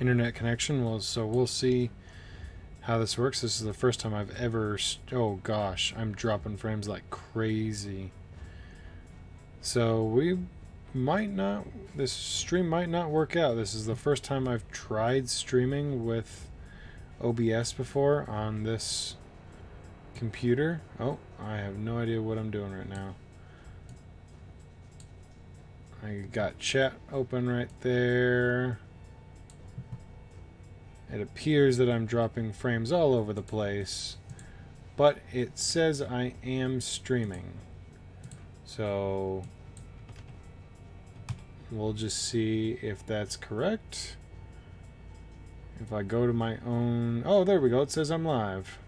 internet connection. Well, so we'll see how this works. This is the first time I've ever. Oh gosh, I'm dropping frames like crazy. So we might not. This stream might not work out. This is the first time I've tried streaming with OBS before on this computer. Oh, I have no idea what I'm doing right now. I got chat open right there. It appears that I'm dropping frames all over the place, but it says I am streaming. So we'll just see if that's correct. If I go to my own... Oh, there we go. It says I'm live.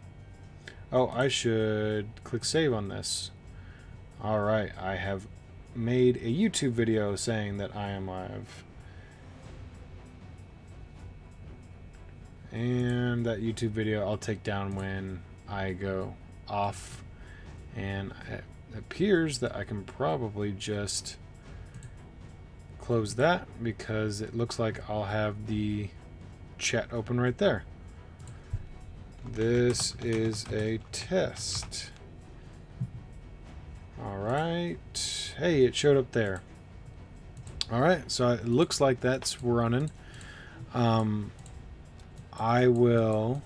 Oh, I should click save on this. Alright, I have made a YouTube video saying that I am live. And that YouTube video I'll take down when I go off. And it appears that I can probably just close that because it looks like I'll have the chat open right there. This is a test. Alright. Hey, it showed up there. Alright, so it looks like that's running. I will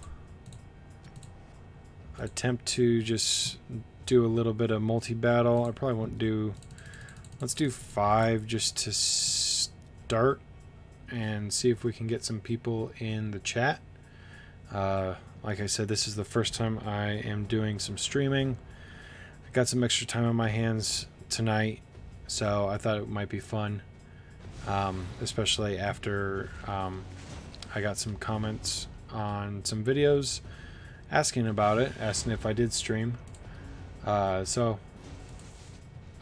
attempt to just do a little bit of multi-battle. I probably won't do... Let's do 5 just to start and see if we can get some people in the chat. Like I said, this is the first time I am doing some streaming. I got some extra time on my hands tonight, so I thought it might be fun, especially after I got some comments on some videos asking about it, asking if I did stream. So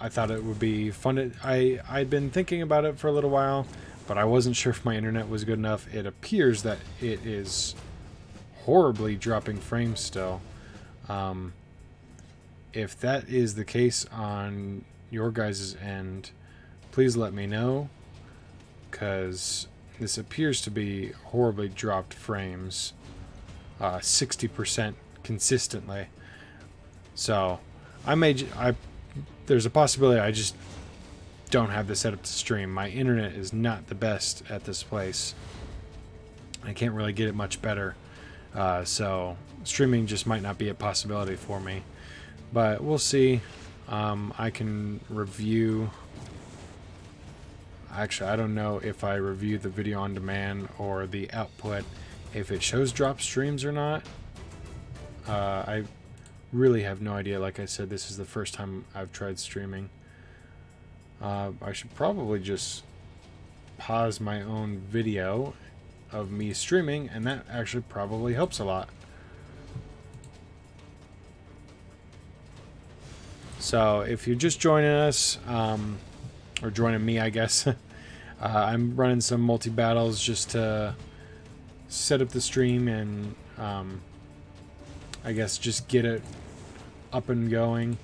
I thought it would be fun. I'd been thinking about it for a little while, but I wasn't sure if my internet was good enough. It appears that it is horribly dropping frames still. If that is the case on your guys' end, please let me know, because this appears to be horribly dropped frames, 60% consistently. So there's a possibility I just don't have this set up to stream. My internet is not the best at this place. I can't really get it much better. So streaming just might not be a possibility for me. But we'll see. I can review... Actually, I don't know if I review the video on demand or the output, if it shows drop streams or not. I really have no idea. Like I said, this is the first time I've tried streaming. I should probably just pause my own video of me streaming, and that actually probably helps a lot. So if you're just joining us, or joining me, I guess, I'm running some multi-battles just to set up the stream and I guess just get it up and going,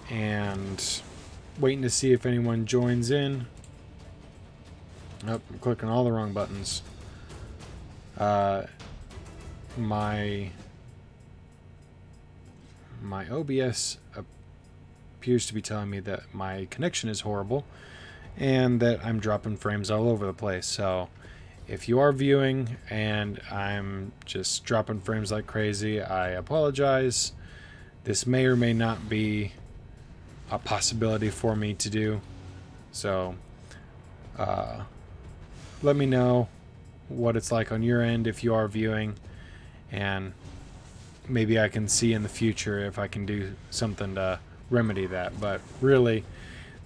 and waiting to see if anyone joins in. Oh, I'm clicking all the wrong buttons. My OBS appears to be telling me that my connection is horrible and that I'm dropping frames all over the place. So if you are viewing and I'm just dropping frames like crazy, I apologize. This may or may not be a possibility for me to do. So let me know what it's like on your end if you are viewing, and maybe I can see in the future if I can do something to remedy that. But really,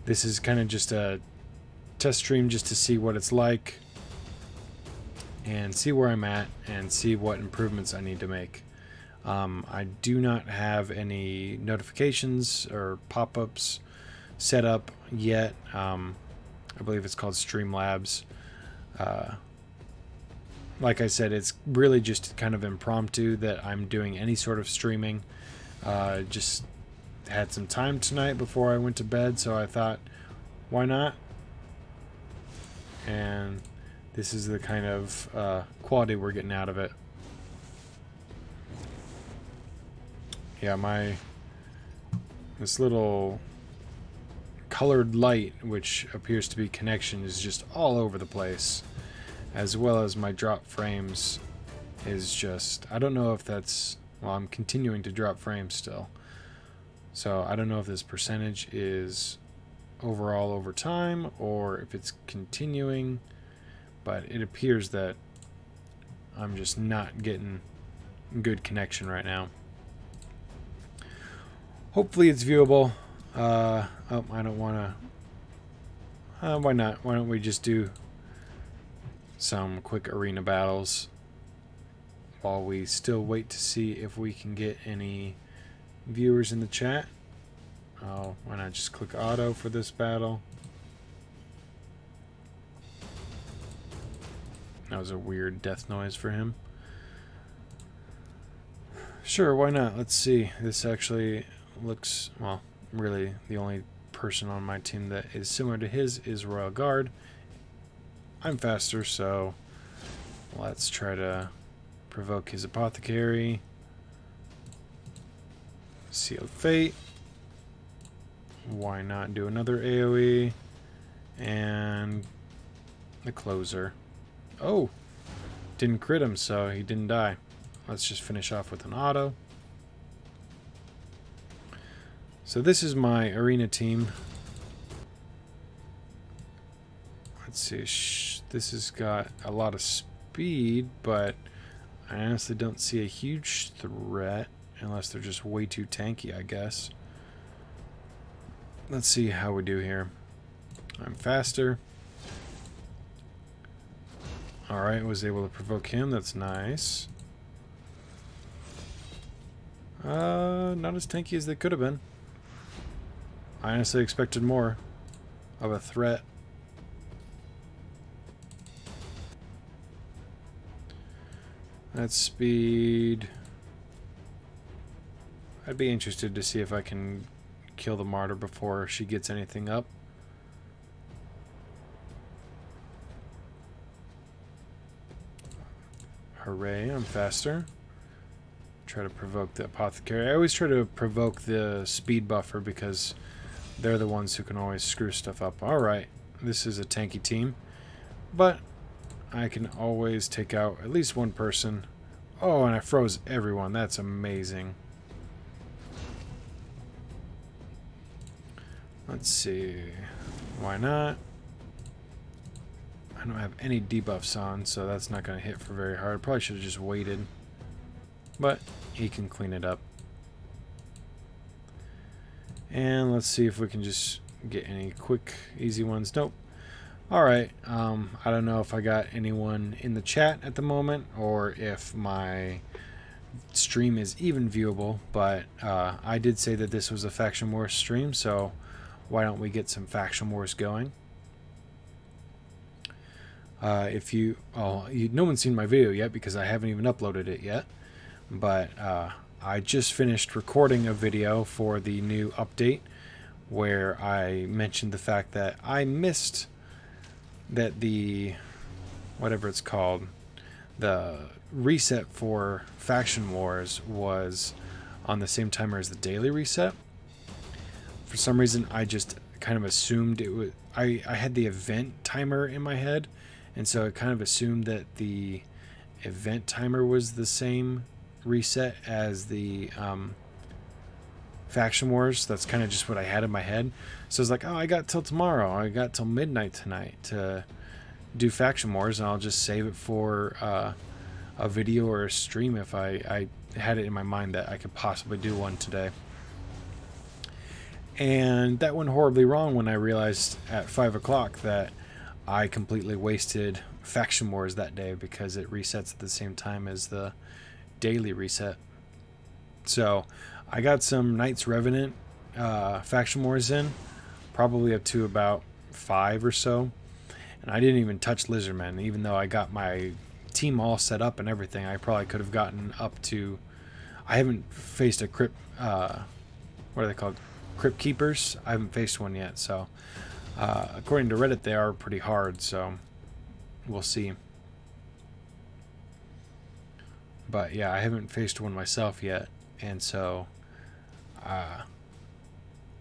this is kind of just a test stream just to see what it's like and see where I'm at and see what improvements I need to make. I do not have any notifications or pop-ups set up yet. I believe it's called Streamlabs. Like I said, it's really just kind of impromptu that I'm doing any sort of streaming. Just had some time tonight before I went to bed, so I thought, why not? And this is the kind of quality we're getting out of it. Yeah, this little colored light, which appears to be connection, is just all over the place, as well as my drop frames is just, I don't know if that's, well, I'm continuing to drop frames still, so I don't know if this percentage is overall over time or if it's continuing, but it appears that I'm just not getting good connection right now. Hopefully it's viewable. Oh, I don't want to. Why not? Why don't we just do some quick arena battles while we still wait to see if we can get any viewers in the chat. Oh, why not just click auto for this battle? That was a weird death noise for him. Sure, why not? Let's see. This actually looks, well, really the only person on my team that is similar to his is Royal Guard. I'm faster, so let's try to provoke his Apothecary. Sealed Fate. Why not do another AoE? And the Closer. Oh! Didn't crit him, so he didn't die. Let's just finish off with an auto. So this is my arena team. Let's see. This has got a lot of speed, but I honestly don't see a huge threat unless they're just way too tanky, I guess. Let's see how we do here. I'm faster. Alright, was able to provoke him. That's nice. Not as tanky as they could have been. I honestly expected more of a threat. That's speed. I'd be interested to see if I can kill the martyr before she gets anything up. Hooray, I'm faster. Try to provoke the Apothecary. I always try to provoke the speed buffer because they're the ones who can always screw stuff up. Alright, this is a tanky team, but I can always take out at least one person. Oh, and I froze everyone. That's amazing. Let's see. Why not? I don't have any debuffs on, so that's not going to hit for very hard. Probably should have just waited. But he can clean it up. And let's see if we can just get any quick, easy ones. Nope. Alright. I don't know if I got anyone in the chat at the moment or if my stream is even viewable, but I did say that this was a Faction Wars stream, so why don't we get some Faction Wars going? No one's seen my video yet because I haven't even uploaded it yet, but I just finished recording a video for the new update where I mentioned the fact that I missed that the, whatever it's called, the reset for Faction Wars was on the same timer as the daily reset. For some reason, I just kind of assumed it was, I had the event timer in my head, and so I kind of assumed that the event timer was the same reset as the Faction Wars. That's kind of just what I had in my head. So I was like, oh, I got till tomorrow. I got till midnight tonight to do Faction Wars, and I'll just save it for a video or a stream if I had it in my mind that I could possibly do one today. And that went horribly wrong when I realized at 5 o'clock that I completely wasted Faction Wars that day because it resets at the same time as the daily reset. So I got some Knights Revenant Faction Wars in, probably up to about 5 or so, and I didn't even touch Lizardmen, even though I got my team all set up and everything. I probably could have gotten up to, I haven't faced a Crypt, what are they called, Crypt Keepers. I haven't faced one yet, so according to Reddit they are pretty hard, so we'll see. But yeah, I haven't faced one myself yet, and so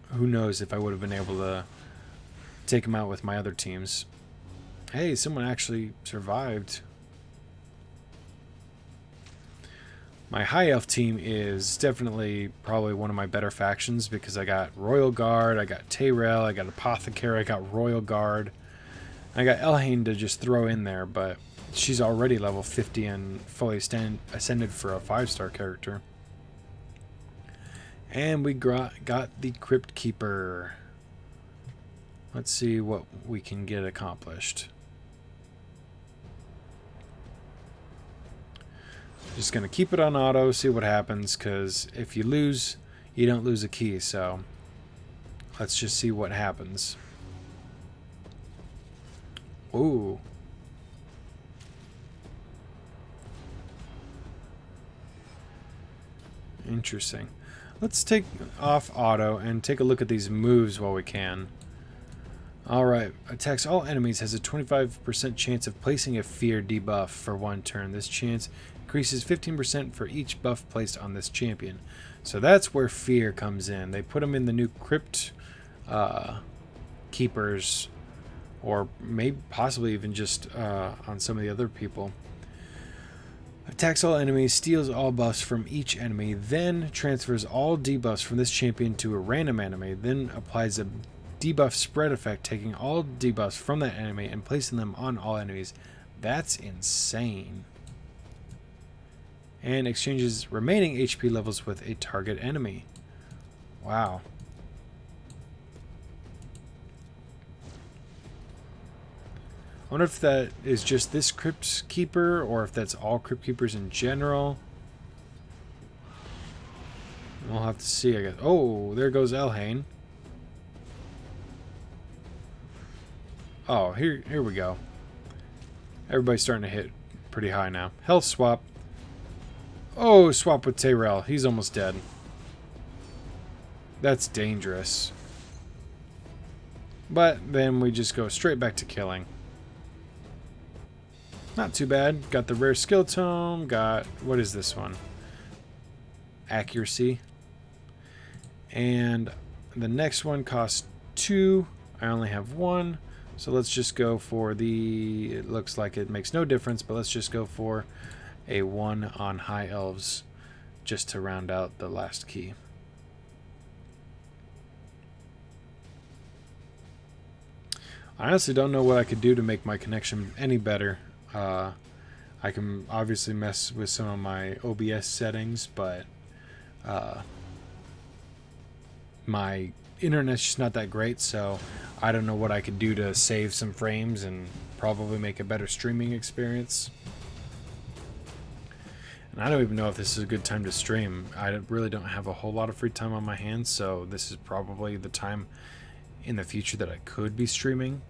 who knows if I would have been able to take him out with my other teams. Hey, someone actually survived. My High Elf team is definitely probably one of my better factions because I got Royal Guard, I got Tyrell, I got Apothecary, I got Royal Guard. I got Elhain to just throw in there, but she's already level 50 and fully ascended for a 5-star character. And we got the Crypt Keeper. Let's see what we can get accomplished. Just going to keep it on auto, see what happens, because if you lose, you don't lose a key, so let's just see what happens. Ooh. Interesting. Let's take off auto and take a look at these moves while we can. Alright, attacks all enemies has a 25% chance of placing a fear debuff for 1 turn. This chance increases 15% for each buff placed on this champion. So that's where fear comes in. They put them in the new Crypt Keepers, or maybe possibly even just on some of the other people. Attacks all enemies, steals all buffs from each enemy, then transfers all debuffs from this champion to a random enemy, then applies a debuff spread effect, taking all debuffs from that enemy and placing them on all enemies. That's insane. And exchanges remaining HP levels with a target enemy. Wow. I wonder if that is just this Crypt Keeper or if that's all Crypt Keepers in general. We'll have to see, I guess. Oh, there goes Elhain. Oh, here we go. Everybody's starting to hit pretty high now. Health swap. Oh, swap with Tyrell. He's almost dead. That's dangerous. But then we just go straight back to killing. Not too bad. Got the rare skill tome. Got, what is this one? Accuracy. And the next one costs 2. I only have 1. So let's just go for the, it looks like it makes no difference, but let's just go for a 1 on High Elves just to round out the last key. I honestly don't know what I could do to make my connection any better. I can obviously mess with some of my OBS settings, but my internet's just not that great, so I don't know what I could do to save some frames and probably make a better streaming experience. And I don't even know if this is a good time to stream. I really don't have a whole lot of free time on my hands, so this is probably the time in the future that I could be streaming.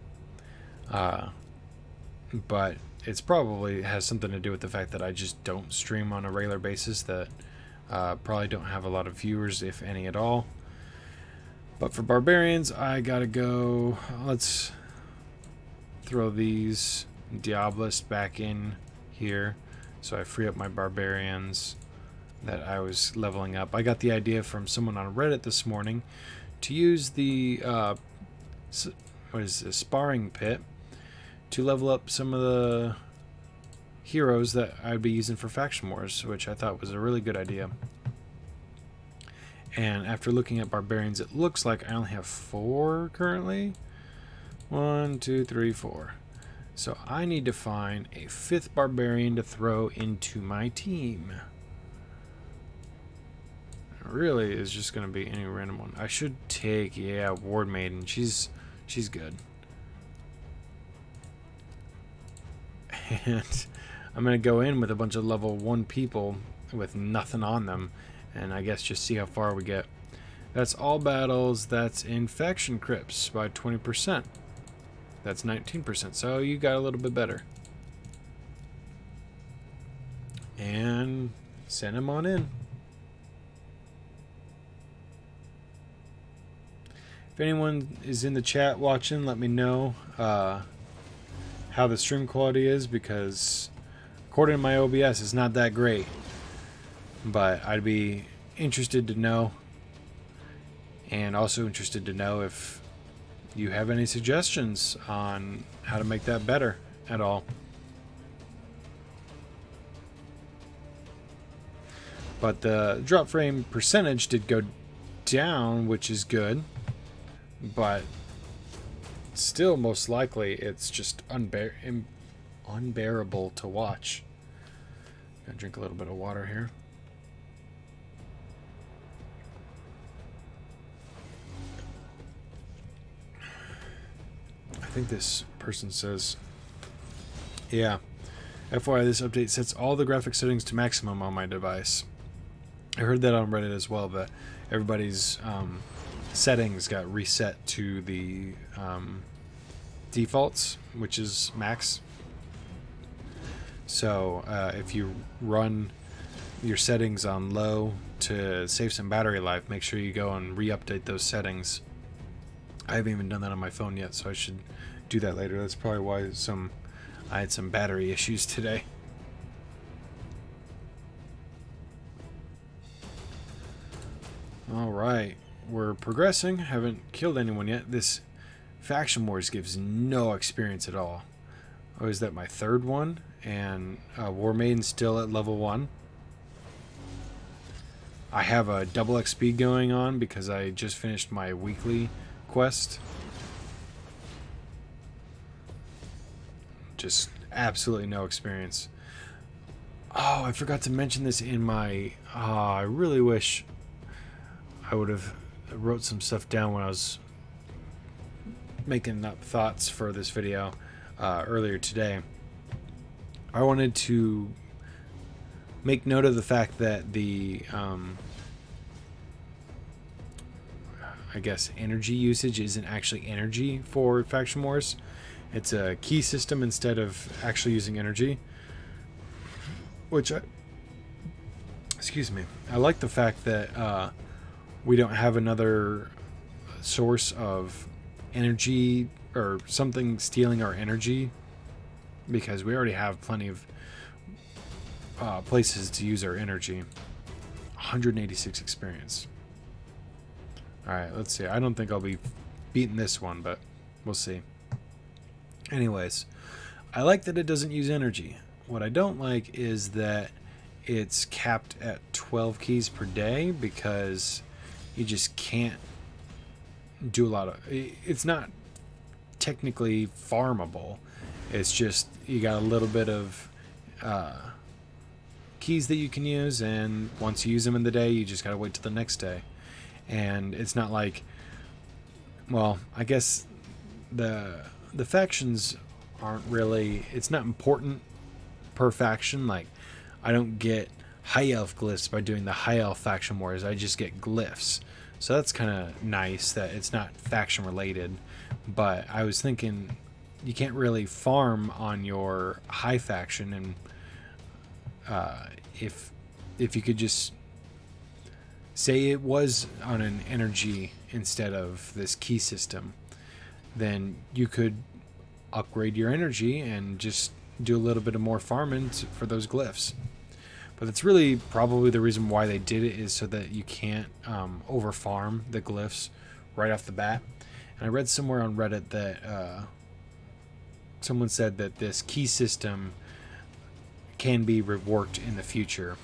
But it's probably has something to do with the fact that I just don't stream on a regular basis, that probably don't have a lot of viewers, if any at all. But for barbarians, I gotta go. Let's throw these Diabolist back in here so I free up my barbarians that I was leveling up. I got the idea from someone on Reddit this morning to use the what is this, sparring pit, to level up some of the heroes that I'd be using for Faction Wars, which I thought was a really good idea. And after looking at barbarians, it looks like I only have 4 currently. 1, 2, 3, 4. So I need to find a 5th barbarian to throw into my team. It really is just going to be any random one. I should take, yeah, Ward Maiden. She's good. And I'm going to go in with a bunch of level 1 people with nothing on them, and I guess just see how far we get. That's all battles. That's infection crypts by 20%. That's 19%, so you got a little bit better. And send him on in. If anyone is in the chat watching, let me know. how the stream quality is, because according to my OBS, it's not that great. But I'd be interested to know, and also interested to know if you have any suggestions on how to make that better at all. But the drop frame percentage did go down, which is good, but still most likely it's just unbearable to watch. Gonna drink a little bit of water here. I think this person says, yeah, FYI, this update sets all the graphic settings to maximum on my device. I heard that on Reddit as well, but everybody's settings got reset to the defaults, which is max. So if you run your settings on low to save some battery life, make sure you go and re-update those settings. I haven't even done that on my phone yet, so I should do that later. That's probably why I had some battery issues today. Alright, we're progressing. Haven't killed anyone yet. This Faction Wars gives no experience at all. Oh, is that my third one? And War Maiden's still at level 1. I have a double XP going on because I just finished my weekly quest. Just absolutely no experience. Oh, I forgot to mention this in my... I really wish I would have wrote some stuff down when I was making up thoughts for this video earlier today. I wanted to make note of the fact that the I guess energy usage isn't actually energy for Faction Wars. It's a key system instead of actually using energy, which excuse me, I like the fact that we don't have another source of energy or something stealing our energy, because we already have plenty of places to use our energy. 186 experience. Alright, let's see. I don't think I'll be beating this one, but we'll see. Anyways, I like that it doesn't use energy. What I don't like is that it's capped at 12 keys per day, because you just can't do a lot of... It's not technically farmable. It's just you got a little bit of keys that you can use, and once you use them in the day, you just gotta wait till the next day. And it's not like... Well, I guess the factions aren't really... It's not important per faction. Like, I don't get high elf glyphs by doing the high elf faction wars. I just get glyphs. So that's kind of nice that it's not faction related. But I was thinking you can't really farm on your high faction, and if you could just say it was on an energy instead of this key system, then you could upgrade your energy and just do a little bit of more farming for those glyphs. But that's really probably the reason why they did it, is so that you can't over farm the glyphs right off the bat. And I read somewhere on Reddit that someone said that this key system can be reworked in the future.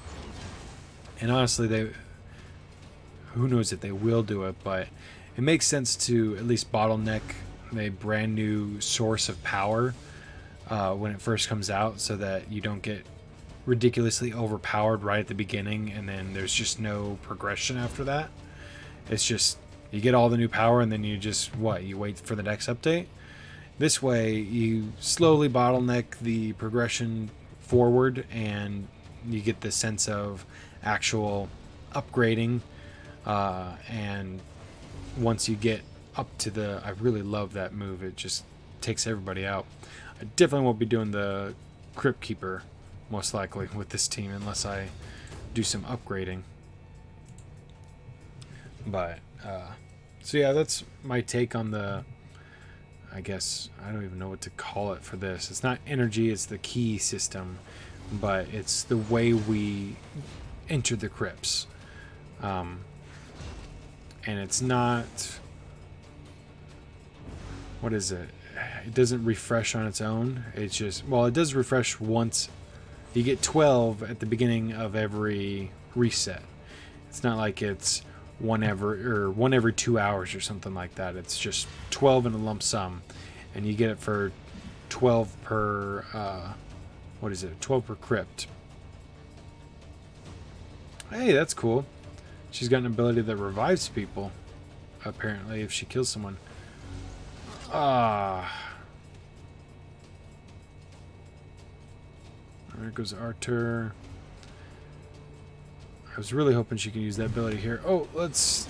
And honestly, who knows if they will do it, but it makes sense to at least bottleneck a brand new source of power when it first comes out, so that you don't get ridiculously overpowered right at the beginning and then there's just no progression after that. It's just you get all the new power and then you just you wait for the next update. This way you slowly bottleneck the progression forward, and you get the sense of actual upgrading, and once you get up to the... I really love that move. It just takes everybody out. I definitely won't be doing the Crypt Keeper most likely with this team unless I do some upgrading. But so yeah, that's my take on the I guess I don't even know what to call it for this. It's not energy, it's the key system, but it's the way we enter the crypts. And it's not, what is it? It doesn't refresh on its own. It's just, well, it does refresh once. You get 12 at the beginning of every reset. It's not like it's one every 2 hours or something like that. It's just 12 in a lump sum, and you get it for 12 per 12 per crypt. Hey, that's cool. She's got an ability that revives people, apparently, if she kills someone. There goes Arthur. I was really hoping she could use that ability here. Oh, let's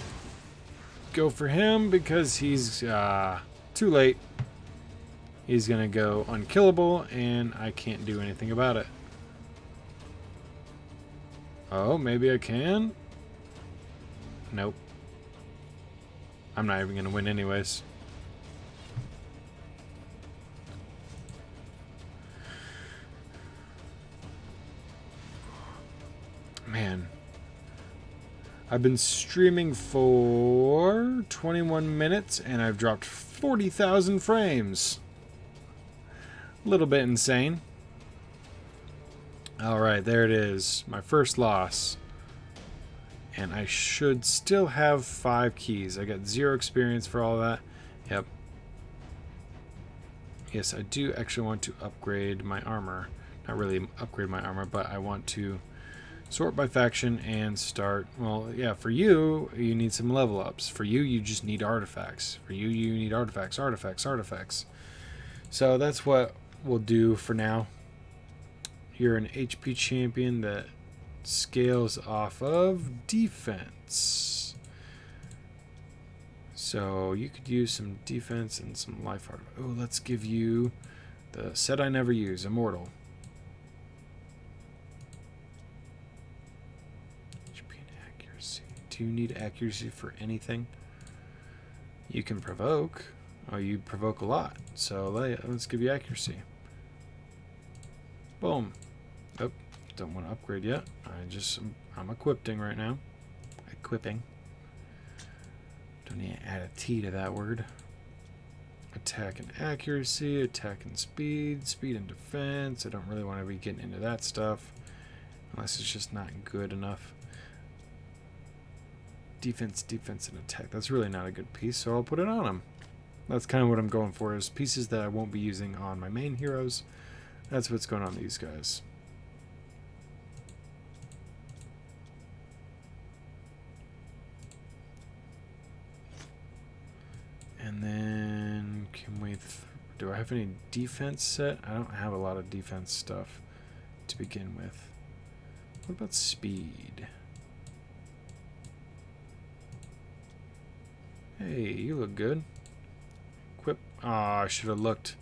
go for him because he's too late. He's going to go unkillable, and I can't do anything about it. Oh, maybe I can? Nope. I'm not even going to win anyways. Man. I've been streaming for 21 minutes and I've dropped 40,000 frames. A little bit insane. Alright, there it is. My first loss. And I should still have 5 keys. I got 0 experience for all that. Yep. Yes, I do actually want to upgrade my armor. Not really upgrade my armor, but I want to sort by faction and start. Well, yeah, for you, you need some level ups. For you, you just need artifacts. For you, you need artifacts, artifacts, artifacts. So that's what we'll do for now. You're an HP champion that scales off of defense. So you could use some defense and some life art. Oh, let's give you the set I never use, Immortal. Do you need accuracy for anything? You can provoke. Oh, you provoke a lot. So let's give you accuracy. Boom. Oh, don't want to upgrade yet. I'm equipping right now. Equipping. Don't need to add a T to that word. Attack and accuracy, attack and speed, speed and defense. I don't really want to be getting into that stuff unless it's just not good enough. Defense, defense, and attack. That's really not a good piece, so I'll put it on them. That's kind of what I'm going for, is pieces that I won't be using on my main heroes. That's what's going on these guys. And then, do I have any defense set? I don't have a lot of defense stuff to begin with. What about speed? Hey, you look good. Equip. Oh, I should have looked.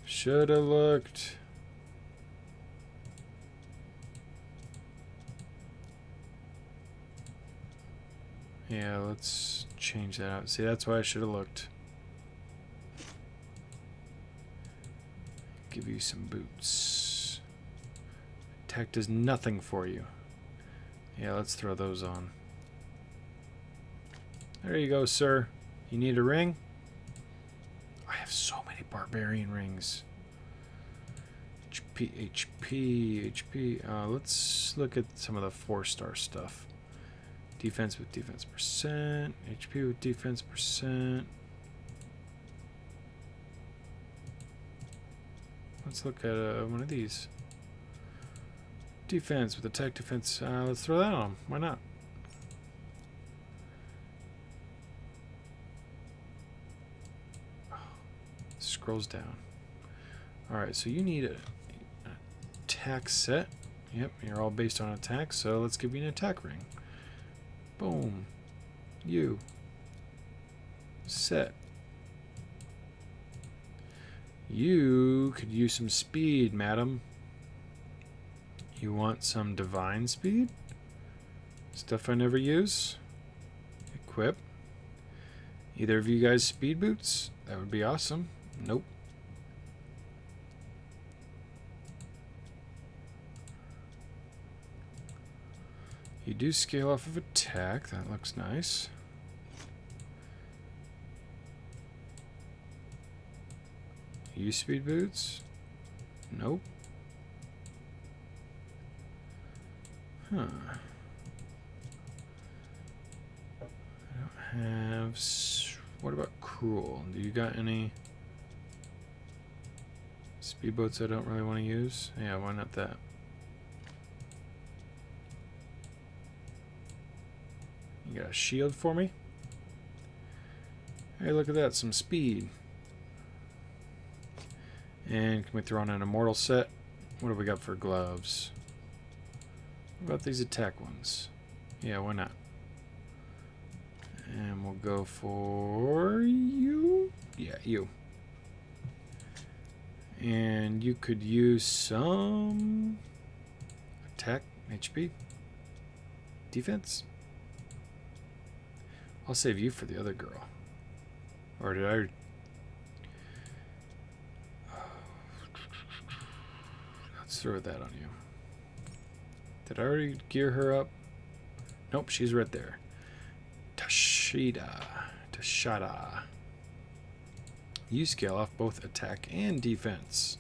Should have looked. Yeah, let's change that out. See, that's why I should have looked. Give you some boots. Attack does nothing for you. Yeah, let's throw those on. There you go, sir. You need a ring? I have so many barbarian rings. HP, HP, HP. Let's look at some of the 4-star stuff. Defense with defense percent. HP with defense percent. Let's look at one of these. Defense with attack defense. Let's throw that on. Why not? Scrolls down. Alright, so you need an attack set. Yep, you're all based on attack, so let's give you an attack ring. Boom. You. Set. You could use some speed, madam. You want some divine speed? Stuff I never use. Equip. Either of you guys speed boots? That would be awesome. Nope. You do scale off of attack. That looks nice. Use speed boots? Nope. Huh. I don't have... What about cruel? Do you got any speedboats I don't really want to use? Yeah, why not that? You got a shield for me? Hey, look at that, some speed. And can we throw on an immortal set? What do we got for gloves? What about these attack ones? Yeah, why not? And we'll go for you. Yeah, you. And you could use some attack, HP, defense. I'll save you for the other girl. Or did I? Let's throw that on you. Did I already gear her up? Nope, she's right there. Tashada. You scale off both attack and defense.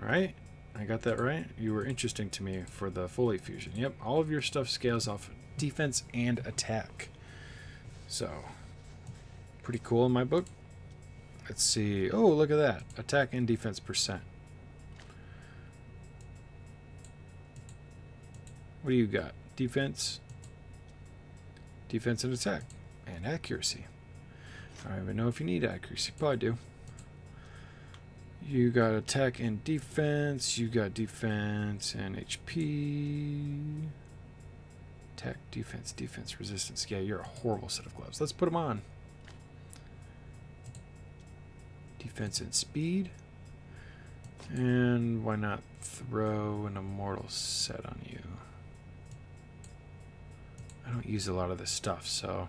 Alright, I got that right. You were interesting to me for the Foley Fusion. Yep, all of your stuff scales off defense and attack. So, pretty cool in my book. Let's see. Oh, look at that. Attack and defense %. What do you got? Defense and attack, and accuracy. I don't even know if you need accuracy. Probably do. You got attack and defense. You got defense and HP. Attack, defense, resistance. Yeah, you're a horrible set of gloves. Let's put them on. Defense and speed. And why not throw an immortal set on you? I don't use a lot of this stuff, so...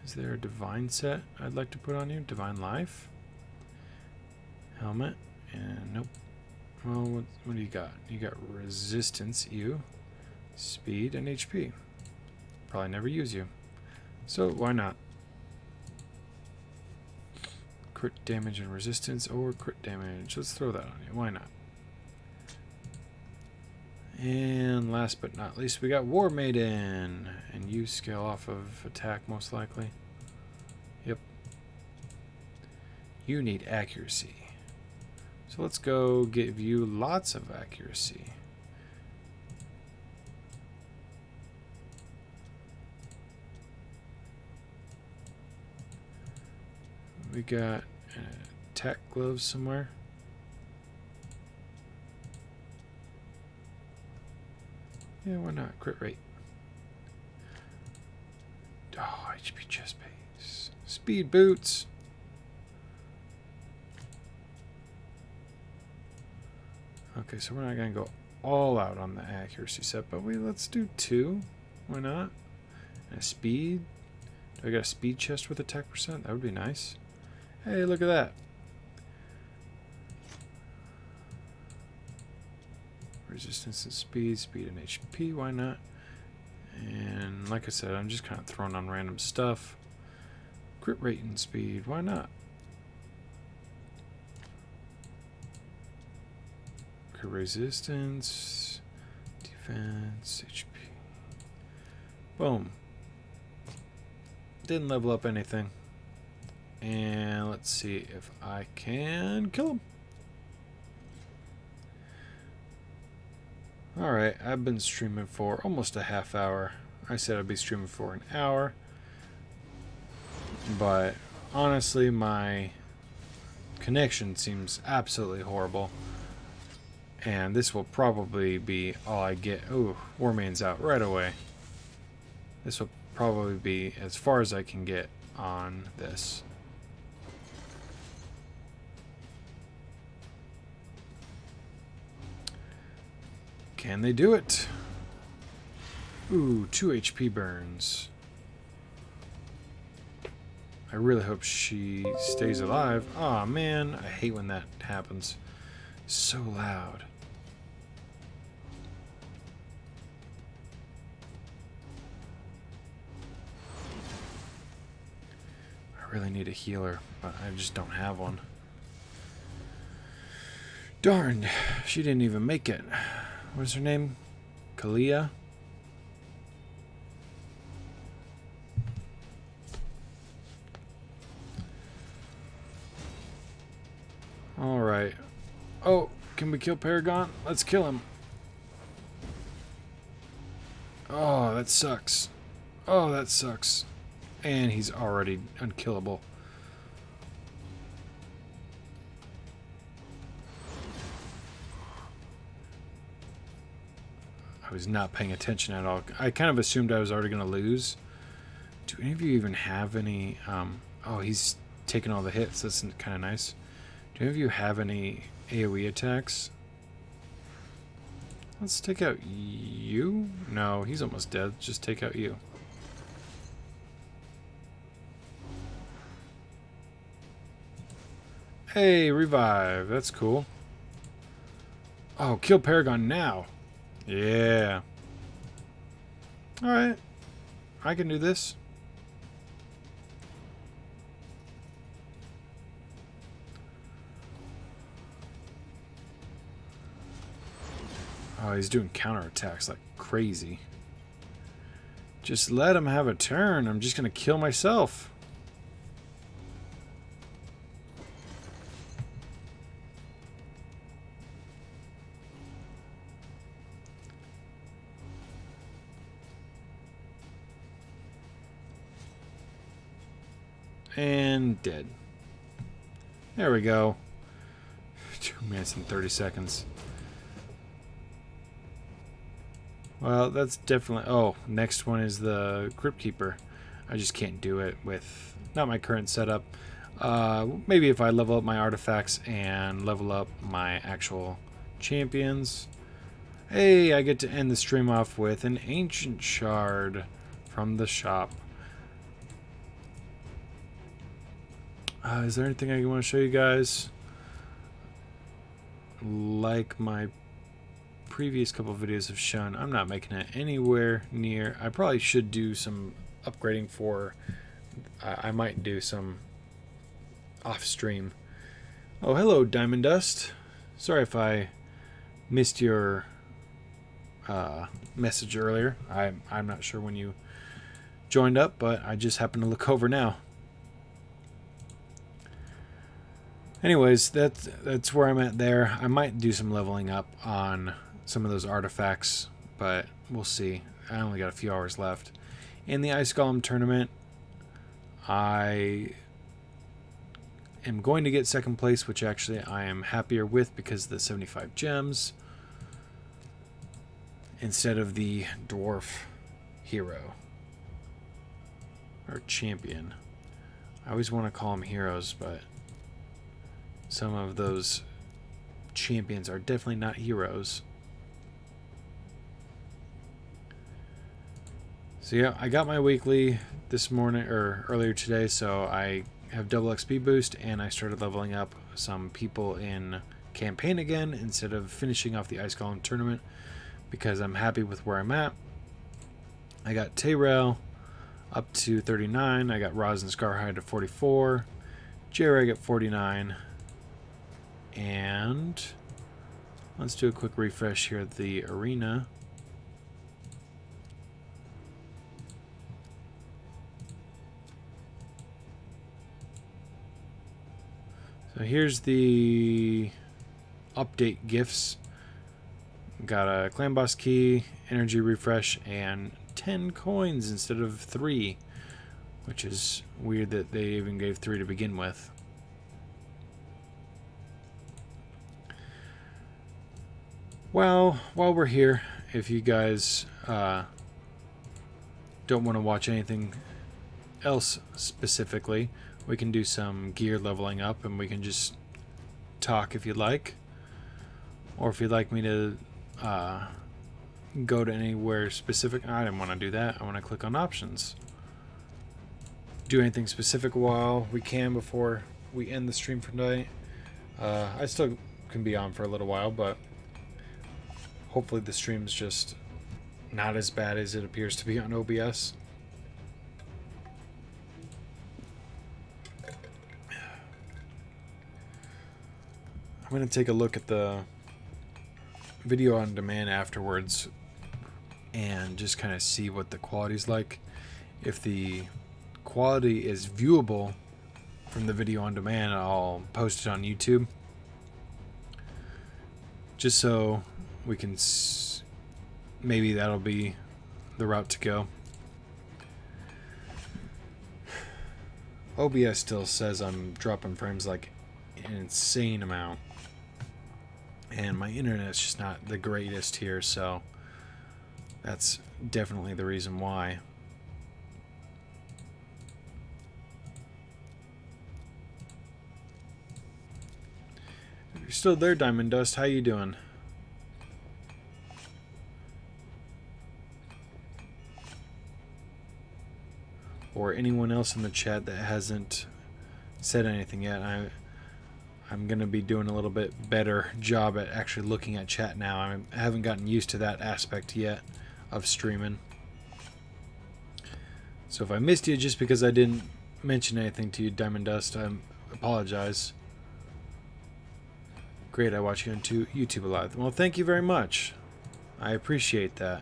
is there a divine set I'd like to put on you? Divine life? Helmet? And nope. Well, what do you got? You got resistance, you. Speed and HP. Probably never use you. So why not? Crit damage and resistance or crit damage. Let's throw that on you. Why not? And last but not least, we got War Maiden. And you scale off of attack most likely. Yep. You need accuracy. So let's go give you lots of accuracy. We got attack gloves somewhere. Yeah, why not? Crit rate. Oh, HP chest base. Speed boots. Okay, so we're not going to go all out on the accuracy set, but let's do 2. Why not? And a speed. Do I got a speed chest with attack %? That would be nice. Hey, look at that. Resistance and speed and HP, why not? And like I said, I'm just kind of throwing on random stuff. Crit rate and speed, why not? Crit resistance, defense, HP. Boom. Didn't level up anything. And let's see if I can kill him. Alright, I've been streaming for almost a half hour. I said I'd be streaming for an hour. But honestly, my connection seems absolutely horrible. And this will probably be all I get. Ooh, War Maiden's out right away. This will probably be as far as I can get on this. Can they do it? Ooh, 2 HP burns. I really hope she stays alive. Aw, man. I hate when that happens. So loud. I really need a healer, but I just don't have one. Darn, she didn't even make it. What's her name? Kalia? Alright. Oh, can we kill Paragon? Let's kill him. Oh, that sucks. Oh, that sucks. And he's already unkillable. I was not paying attention at all. I kind of assumed I was already going to lose. Do any of you even have any... oh, he's taking all the hits. That's kind of nice. Do any of you have any AoE attacks? Let's take out you. No, he's almost dead. Just take out you. Hey, revive. That's cool. Oh, kill Paragon now. Yeah. Alright. I can do this. Oh, he's doing counterattacks like crazy. Just let him have a turn. I'm just going to kill myself. And dead. There we go. 2 minutes and 30 seconds. Well, that's definitely... Oh, next one is the Crypt Keeper. I just can't do it with... Not my current setup. Maybe if I level up my artifacts and level up my actual champions. Hey, I get to end the stream off with an Ancient Shard from the shop. Is there anything I want to show you guys? Like my previous couple videos have shown, I'm not making it anywhere near. I probably should do some upgrading for... I might do some off stream. Oh, hello, Diamond Dust. Sorry if I missed your message earlier. I'm not sure when you joined up, but I just happened to look over now. Anyways, that's where I'm at there. I might do some leveling up on some of those artifacts, but we'll see. I only got a few hours left. In the Ice Golem tournament, I am going to get second place, which actually I am happier with because of the 75 gems instead of the dwarf hero or champion. I always want to call them heroes, but some of those champions are definitely not heroes. So yeah, I got my weekly this morning or earlier today, so I have double XP boost and I started leveling up some people in campaign again instead of finishing off the Ice Golem tournament because I'm happy with where I'm at. I got Tayrel up to 39. I got Roz and Scarhide at 44. Jereg at 49. And let's do a quick refresh here at the arena. So here's the update gifts. Got a clan boss key, energy refresh, and 10 coins instead of 3, which is weird that they even gave 3 to begin with. Well, while we're here, if you guys don't want to watch anything else specifically, we can do some gear leveling up and we can just talk if you'd like. Or if you'd like me to go to anywhere specific. I didn't want to do that. I want to click on options. Do anything specific while we can before we end the stream for tonight. I still can be on for a little while, but hopefully the stream's just not as bad as it appears to be on OBS. I'm going to take a look at the video on demand afterwards and just kind of see what the quality's like. If the quality is viewable from the video on demand, I'll post it on YouTube just so we can maybe that'll be the route to go. OBS still says I'm dropping frames like an insane amount, and my internet's just not the greatest here, so that's definitely the reason why. You're still there, Diamond Dust. How you doing? Or anyone else in the chat that hasn't said anything yet. I'm going to be doing a little bit better job at actually looking at chat now. I haven't gotten used to that aspect yet of streaming. So if I missed you just because I didn't mention anything to you, Diamond Dust, I apologize. Great, I watch you on YouTube a lot. Well, thank you very much. I appreciate that.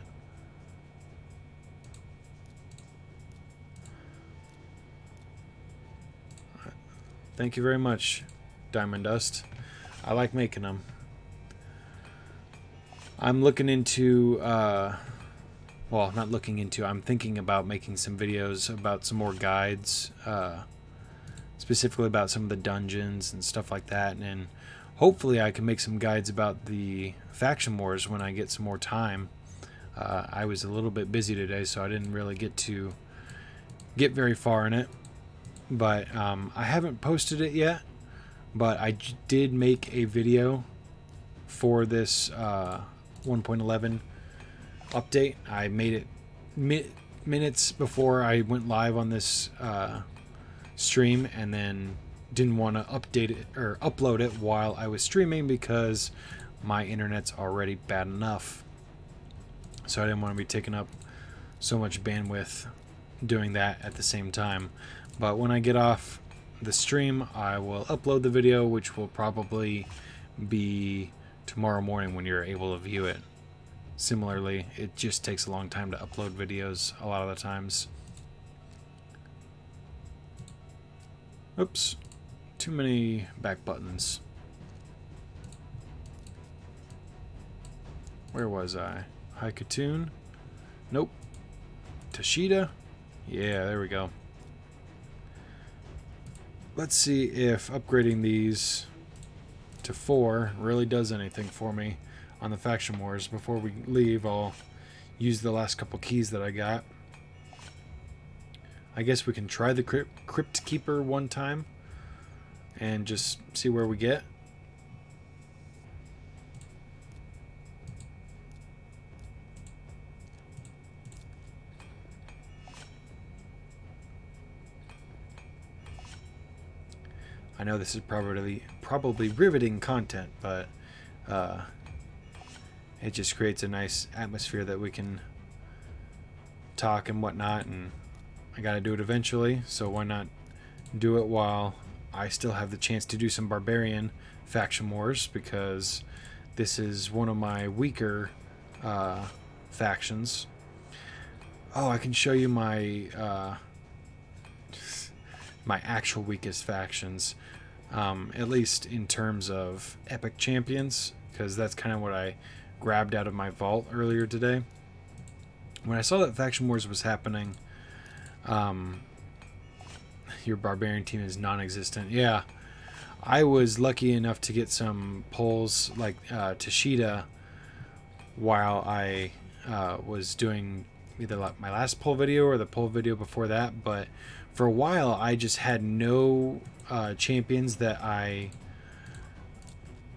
Thank you very much, Diamond Dust. I like making them. I'm looking into, well, not looking into, I'm thinking about making some videos about some more guides, specifically about some of the dungeons and stuff like that, and hopefully I can make some guides about the faction wars when I get some more time. I was a little bit busy today, so I didn't really get very far in it. But I haven't posted it yet, but I did make a video for this 1.11 update. I made it minutes before I went live on this stream, and then didn't want to update it or upload it while I was streaming because my internet's already bad enough. So I didn't want to be taking up so much bandwidth doing that at the same time. But when I get off the stream, I will upload the video, which will probably be tomorrow morning when you're able to view it. Similarly, it just takes a long time to upload videos a lot of the times. Oops, too many back buttons. Where was I? Haikatoon? Nope. Tashida? Yeah, there we go. Let's see if upgrading these to 4 really does anything for me on the faction wars. Before we leave, I'll use the last couple keys that I got. I guess we can try the Crypt Keeper one time and just see where we get. I know this is probably riveting content, but it just creates a nice atmosphere that we can talk and whatnot, and I gotta do it eventually, so why not do it while I still have the chance to do some barbarian faction wars, because this is one of my weaker factions. Oh, I can show you my my actual weakest factions, at least in terms of epic champions, because that's kind of what I grabbed out of my vault earlier today. When I saw that Faction Wars was happening, your barbarian team is non-existent. Yeah, I was lucky enough to get some polls like Tashida while I was doing either my last poll video or the poll video before that, but for a while, I just had no champions that I,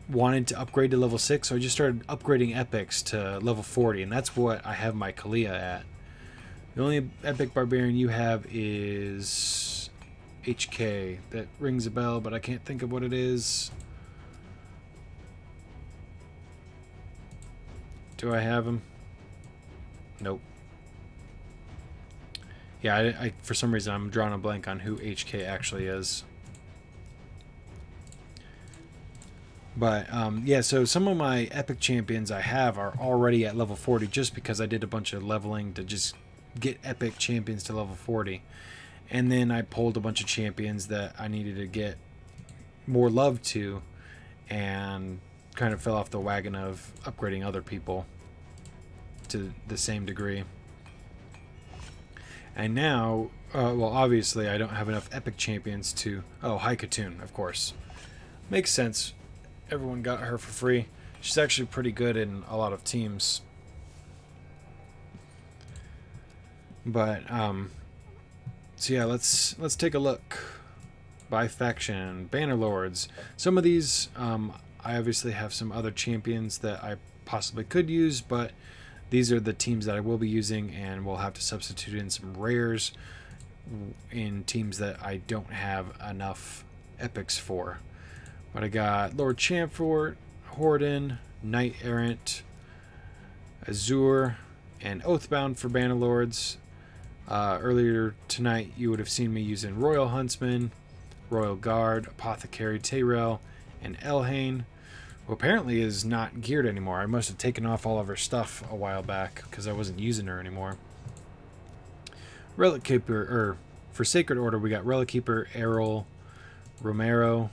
wanted to upgrade to level 6, so I just started upgrading epics to level 40, and that's what I have my Kalia at. The only epic barbarian you have is HK. That rings a bell, but I can't think of what it is. Do I have him? Nope. Yeah, I for some reason I'm drawing a blank on who HK actually is. But yeah, so some of my epic champions I have are already at level 40 just because I did a bunch of leveling to just get epic champions to level 40. And then I pulled a bunch of champions that I needed to get more love to, and kind of fell off the wagon of upgrading other people to the same degree. And now, well, obviously I don't have enough epic champions to... Oh, Haikatoon, of course. Makes sense. Everyone got her for free. She's actually pretty good in a lot of teams. But, so yeah, let's take a look. By faction, Bannerlords. Some of these, I obviously have some other champions that I possibly could use, but these are the teams that I will be using, and we'll have to substitute in some rares in teams that I don't have enough epics for. But I got Lord Champfort, Horden, Knight Errant, Azure, and Oathbound for Bannerlords. Earlier tonight, you would have seen me using Royal Huntsman, Royal Guard, Apothecary Tayrel, and Elhain, who apparently is not geared anymore. I must have taken off all of her stuff a while back because I wasn't using her anymore. Relic Keeper, or for Sacred Order, we got Relic Keeper, Errol, Romero,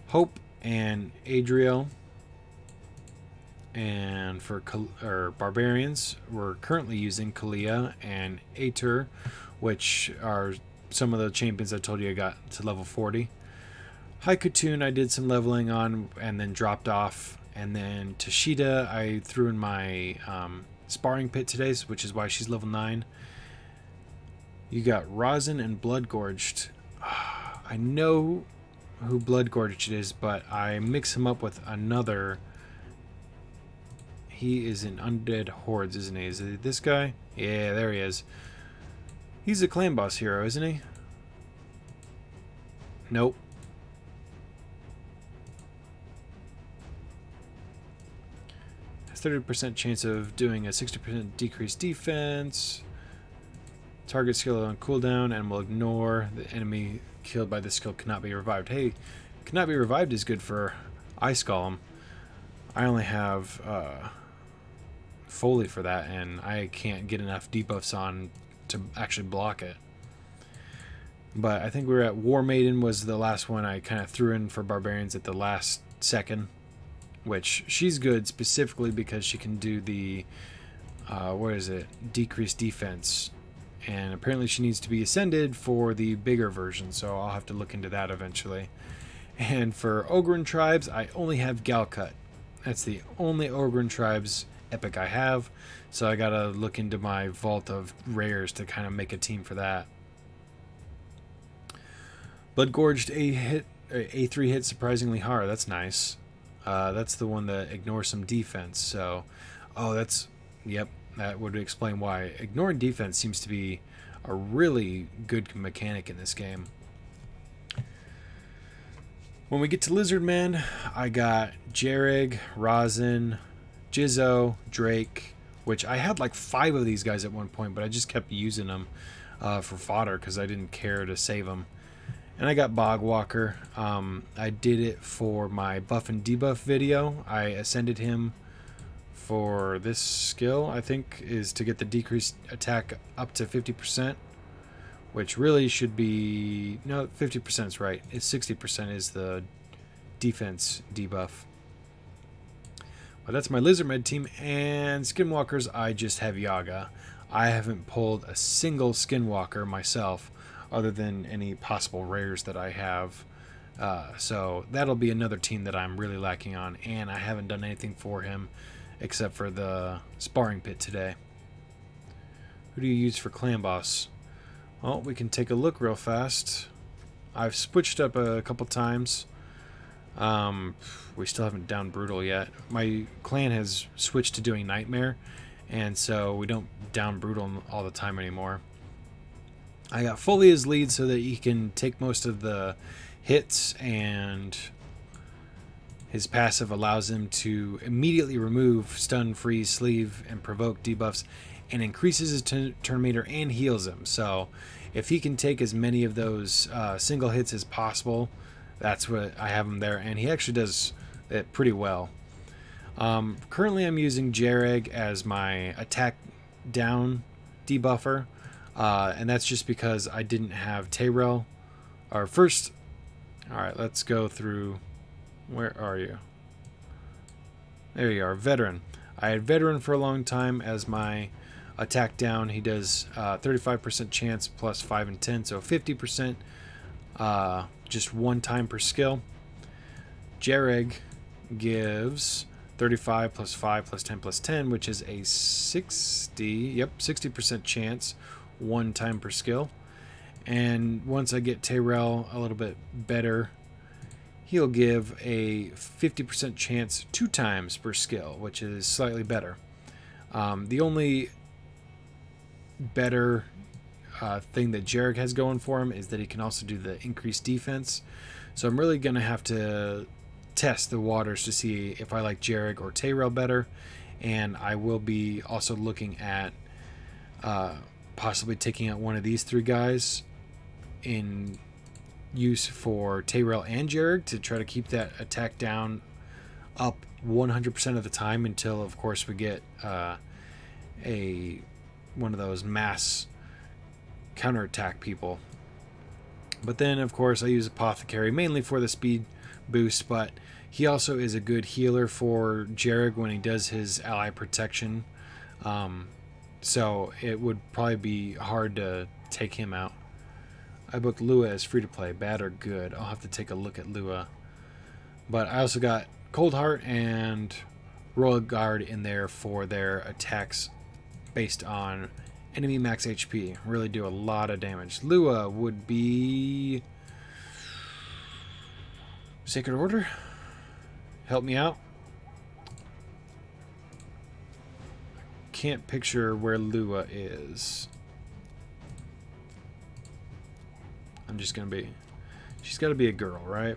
Hope, and Adriel. And for Barbarians, we're currently using Kalia and Atur, which are some of the champions I told you I got to level 40. Haikatoon I did some leveling on and then dropped off. And then Tashida I threw in my sparring pit today, which is why she's level 9. You got Rosin and Bloodgorged. I know who Bloodgorged is, but I mix him up with another. He is in Undead Hordes, isn't he? Is it this guy? Yeah, there he is. He's a clan boss hero, isn't he? Nope. Has 30% chance of doing a 60% decreased defense. Target skill on cooldown and will ignore the enemy killed by this skill cannot be revived. Hey, cannot be revived is good for Ice Golem. I only have Foley for that, and I can't get enough debuffs on to actually block it. But I think we were at War Maiden was the last one I kind of threw in for Barbarians at the last second, which she's good specifically because she can do the what is it, decreased defense, and apparently she needs to be ascended for the bigger version, so I'll have to look into that eventually. And for Ogryn tribes, I only have Galcut. That's the only Ogryn tribes epic I have, so I gotta look into my vault of rares to kind of make a team for that. Bloodgorged A3 hit surprisingly hard. That's nice. That's the one that ignores some defense. So, oh, that's, yep, that would explain why. Ignoring defense seems to be a really good mechanic in this game. When we get to Lizardman, I got Jereg, Rosin, Jizzo, Drake, which I had like 5 of these guys at one point, but I just kept using them for fodder because I didn't care to save them. And I got Bogwalker. I did it for my buff and debuff video. I ascended him for this skill, I think, is to get the decreased attack up to 50%, which really should be, no, 50% is right. It's 60% is the defense debuff. But that's my Lizardman team, and Skinwalkers, I just have Yaga. I haven't pulled a single Skinwalker myself, other than any possible rares that I have. So that'll be another team that I'm really lacking on, and I haven't done anything for him except for the sparring pit today. Who do you use for clan boss? Well, we can take a look real fast. I've switched up a couple times. We still haven't down Brutal yet. My clan has switched to doing Nightmare, and so we don't down Brutal all the time anymore. I got Foley as lead so that he can take most of the hits, and his passive allows him to immediately remove stun, freeze, sleeve, and provoke debuffs, and increases his turn meter and heals him. So if he can take as many of those single hits as possible, that's what I have him there, and he actually does it pretty well. Currently I'm using Jereg as my attack down debuffer, and that's just because I didn't have Tayrel. Alright, let's go through. Where are you? There you are, Veteran. I had Veteran for a long time as my attack down. He does 35% chance plus 5 and 10, so 50%, just one time per skill. Jereg gives 35 plus 5 plus 10 plus 10, which is a 60% chance, one time per skill. And once I get Tayrel a little bit better, he'll give a 50% chance 2 times per skill, which is slightly better. The only better thing that Jereg has going for him is that he can also do the increased defense. So I'm really going to have to test the waters to see if I like Jereg or Tayrel better. And I will be also looking at possibly taking out one of these 3 guys in use for Tayrel and Jereg to try to keep that attack down up 100% of the time until, of course, we get one of those mass counterattack people. But then, of course, I use Apothecary mainly for the speed boost, but he also is a good healer for Jereg when he does his ally protection. So it would probably be hard to take him out. I booked Lua as free-to-play, bad or good. I'll have to take a look at Lua. But I also got Cold Heart and Royal Guard in there for their attacks based on enemy max HP. Really do a lot of damage. Lua would be Sacred Order. Help me out. Can't picture where Lua is. I'm just gonna be. She's got to be a girl, right?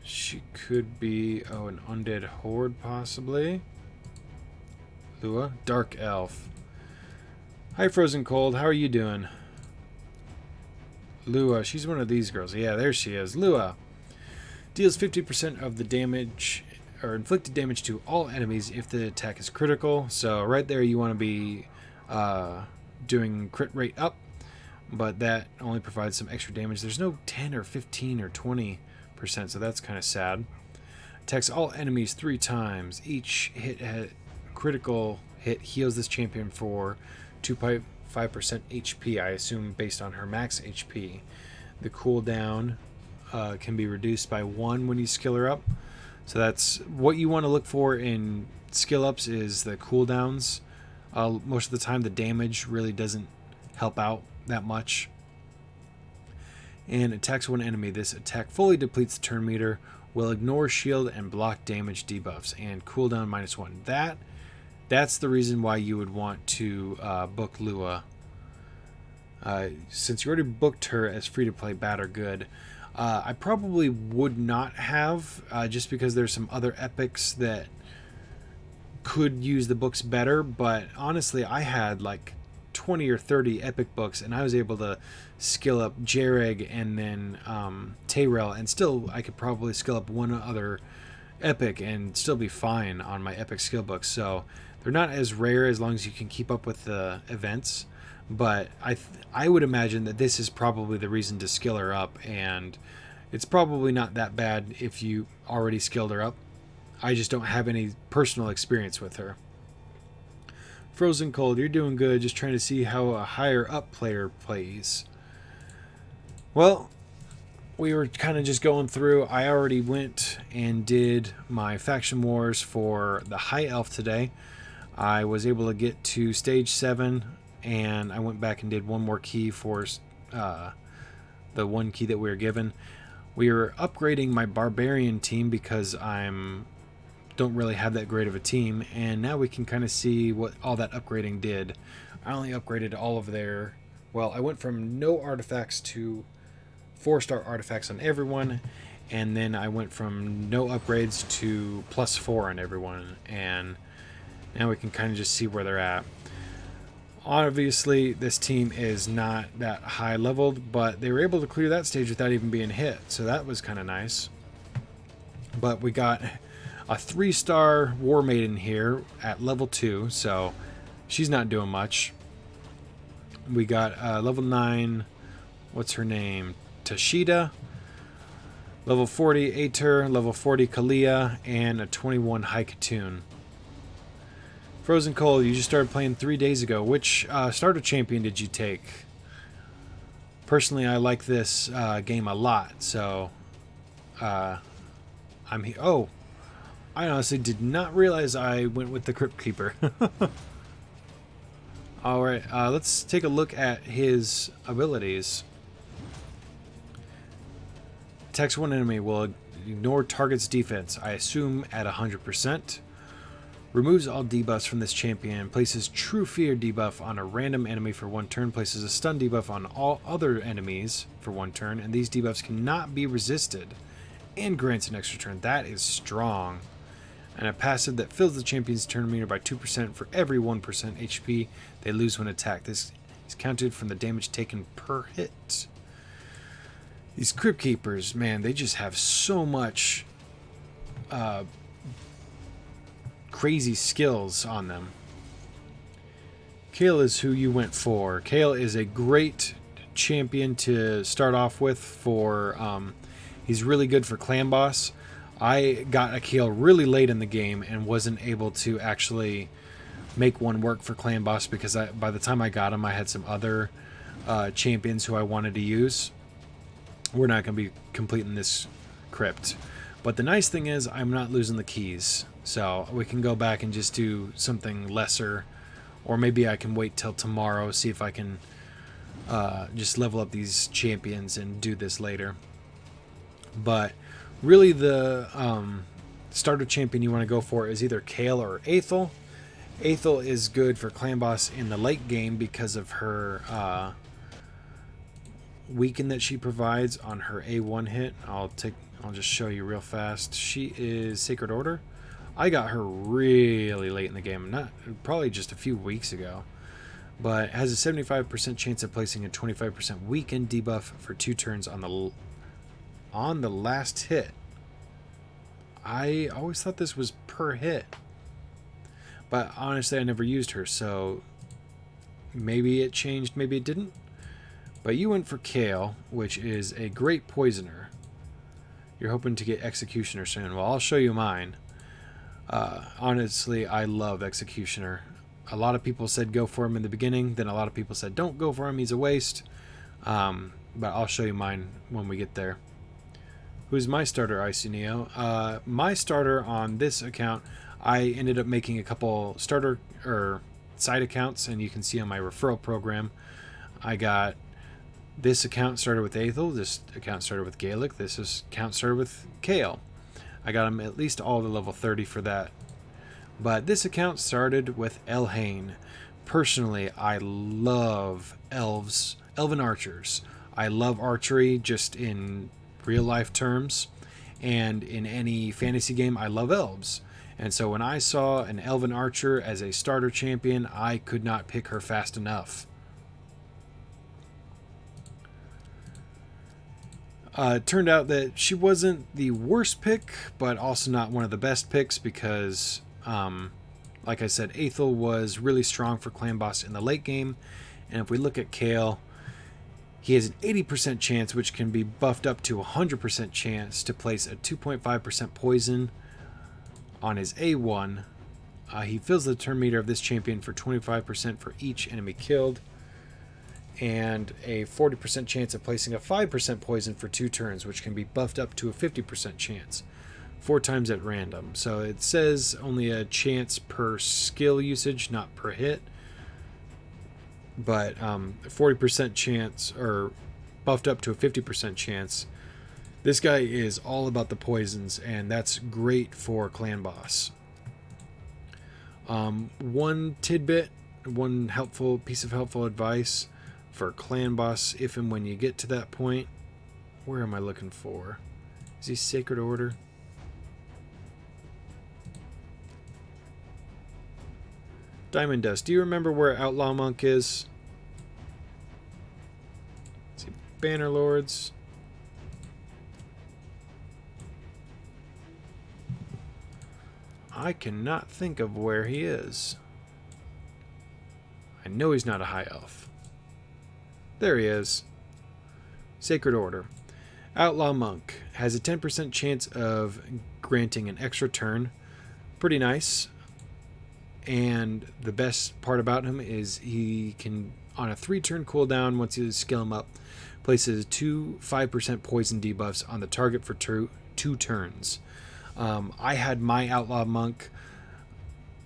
She could be. Oh, an undead horde, possibly. Lua, dark elf. Hi, Frozen Cold. How are you doing? Lua, she's one of these girls. Yeah, there she is. Lua deals 50% of the damage or inflicted damage to all enemies if the attack is critical. So right there, you want to be doing crit rate up, but that only provides some extra damage. There's no 10 or 15 or 20%, so that's kind of sad. Attacks all enemies 3 times. Each critical hit heals this champion for 2.5% HP, I assume based on her max HP. The cooldown can be reduced by 1 when you skill her up. So that's what you want to look for in skill ups, is the cooldowns. Most of the time the damage really doesn't help out that much. And attacks one enemy. This attack fully depletes the turn meter, will ignore shield and block damage debuffs, and cooldown -1. That's the reason why you would want to book Lua. Since you already booked her as free-to-play, bad or good, I probably would not have, just because there's some other epics that could use the books better. But honestly, I had like 20 or 30 epic books, and I was able to skill up Jereg and then Tayrel, and still I could probably skill up one other epic and still be fine on my epic skill books. So they're not as rare as long as you can keep up with the events. But I would imagine that this is probably the reason to skill her up, and it's probably not that bad if you already skilled her up. I just don't have any personal experience with her. Frozen Cold, you're doing good. Just trying to see how a higher up player plays. Well, we were kind of just going through. I already went and did my faction wars for the High Elf today. I was able to get to stage 7, and I went back and did one more key for the one key that we were given. We are upgrading my barbarian team because don't really have that great of a team, and now we can kind of see what all that upgrading did. I only upgraded all of their, well, I went from no artifacts to 4-star artifacts on everyone, and then I went from no upgrades to +4 on everyone, and now we can kind of just see where they're at. Obviously, this team is not that high leveled, but they were able to clear that stage without even being hit, so that was kind of nice. But we got a 3-star War Maiden here at level 2, so she's not doing much. We got level 9, what's her name? Tashida. Level 40 Aetur, level 40 Kalia, and a 21 Haikatoon. Frozen Cold, you just started playing 3 days ago. Which starter champion did you take? Personally, I like this game a lot, so I'm here. Oh, I honestly did not realize I went with the Crypt Keeper. Alright, let's take a look at his abilities. Attacks one enemy, will ignore target's defense, I assume at 100%. Removes all debuffs from this champion, places True Fear debuff on a random enemy for 1 turn, places a stun debuff on all other enemies for 1 turn, and these debuffs cannot be resisted, and grants an extra turn. That is strong. And a passive that fills the champion's turn meter by 2% for every 1% HP they lose when attacked. This is counted from the damage taken per hit. These Crypt Keepers, man, they just have so much crazy skills on them. Kayle is who you went for. Kayle is a great champion to start off with for, he's really good for clan boss. I got a Kayle really late in the game and wasn't able to actually make one work for clan boss because by the time I got him, I had some other champions who I wanted to use. We're not going to be completing this crypt. But the nice thing is I'm not losing the keys. So we can go back and just do something lesser. Or maybe I can wait till tomorrow, see if I can just level up these champions and do this later. But really the starter champion you want to go for is either Kayle or Aethel. Aethel is good for clan boss in the late game because of her weaken that she provides on her A1 hit. I'll just show you real fast. She is Sacred Order. I got her really late in the game, probably just a few weeks ago, but has a 75% chance of placing a 25% weaken debuff for 2 turns on the last hit. I always thought this was per hit, but honestly I never used her, so maybe it changed, maybe it didn't. But you went for Kayle, which is a great poisoner. You're hoping to get Executioner soon. Well, I'll show you mine. Honestly, I love Executioner. A lot of people said go for him in the beginning, then a lot of people said don't go for him, he's a waste. But I'll show you mine when we get there. Who's my starter, Icy Neo? My starter on this account, I ended up making a couple starter or side accounts, and you can see on my referral program, I got this account started with Aethel, this account started with Gaelic, this account started with Kayle. I got them at least all to level 30 for that. But this account started with Elhain. Personally, I love elven archers. I love archery just in real life terms, and in any fantasy game, I love elves. And so when I saw an elven archer as a starter champion, I could not pick her fast enough. It turned out that she wasn't the worst pick, but also not one of the best picks because, like I said, Aethel was really strong for clan boss in the late game. And if we look at Kayle, he has an 80% chance, which can be buffed up to 100% chance to place a 2.5% poison on his A1. He fills the turn meter of this champion for 25% for each enemy killed, and a 40% chance of placing a 5% poison for 2 turns, which can be buffed up to a 50% chance 4 times at random. So it says only a chance per skill usage, not per hit, but 40% chance, or buffed up to a 50% chance. This guy is all about the poisons, and that's great for clan boss. One tidbit, one helpful piece of helpful advice for clan boss, if and when you get to that point. Where am I looking for? Is he Sacred Order? Diamond Dust. Do you remember where Outlaw Monk is? Let's see, Banner Lords. I cannot think of where he is. I know he's not a high elf. There he is. Sacred Order. Outlaw Monk has a 10% chance of granting an extra turn. Pretty nice. And the best part about him is he can, on a 3-turn cooldown, once you skill him up, places 2 5% poison debuffs on the target for 2 turns. I had my Outlaw Monk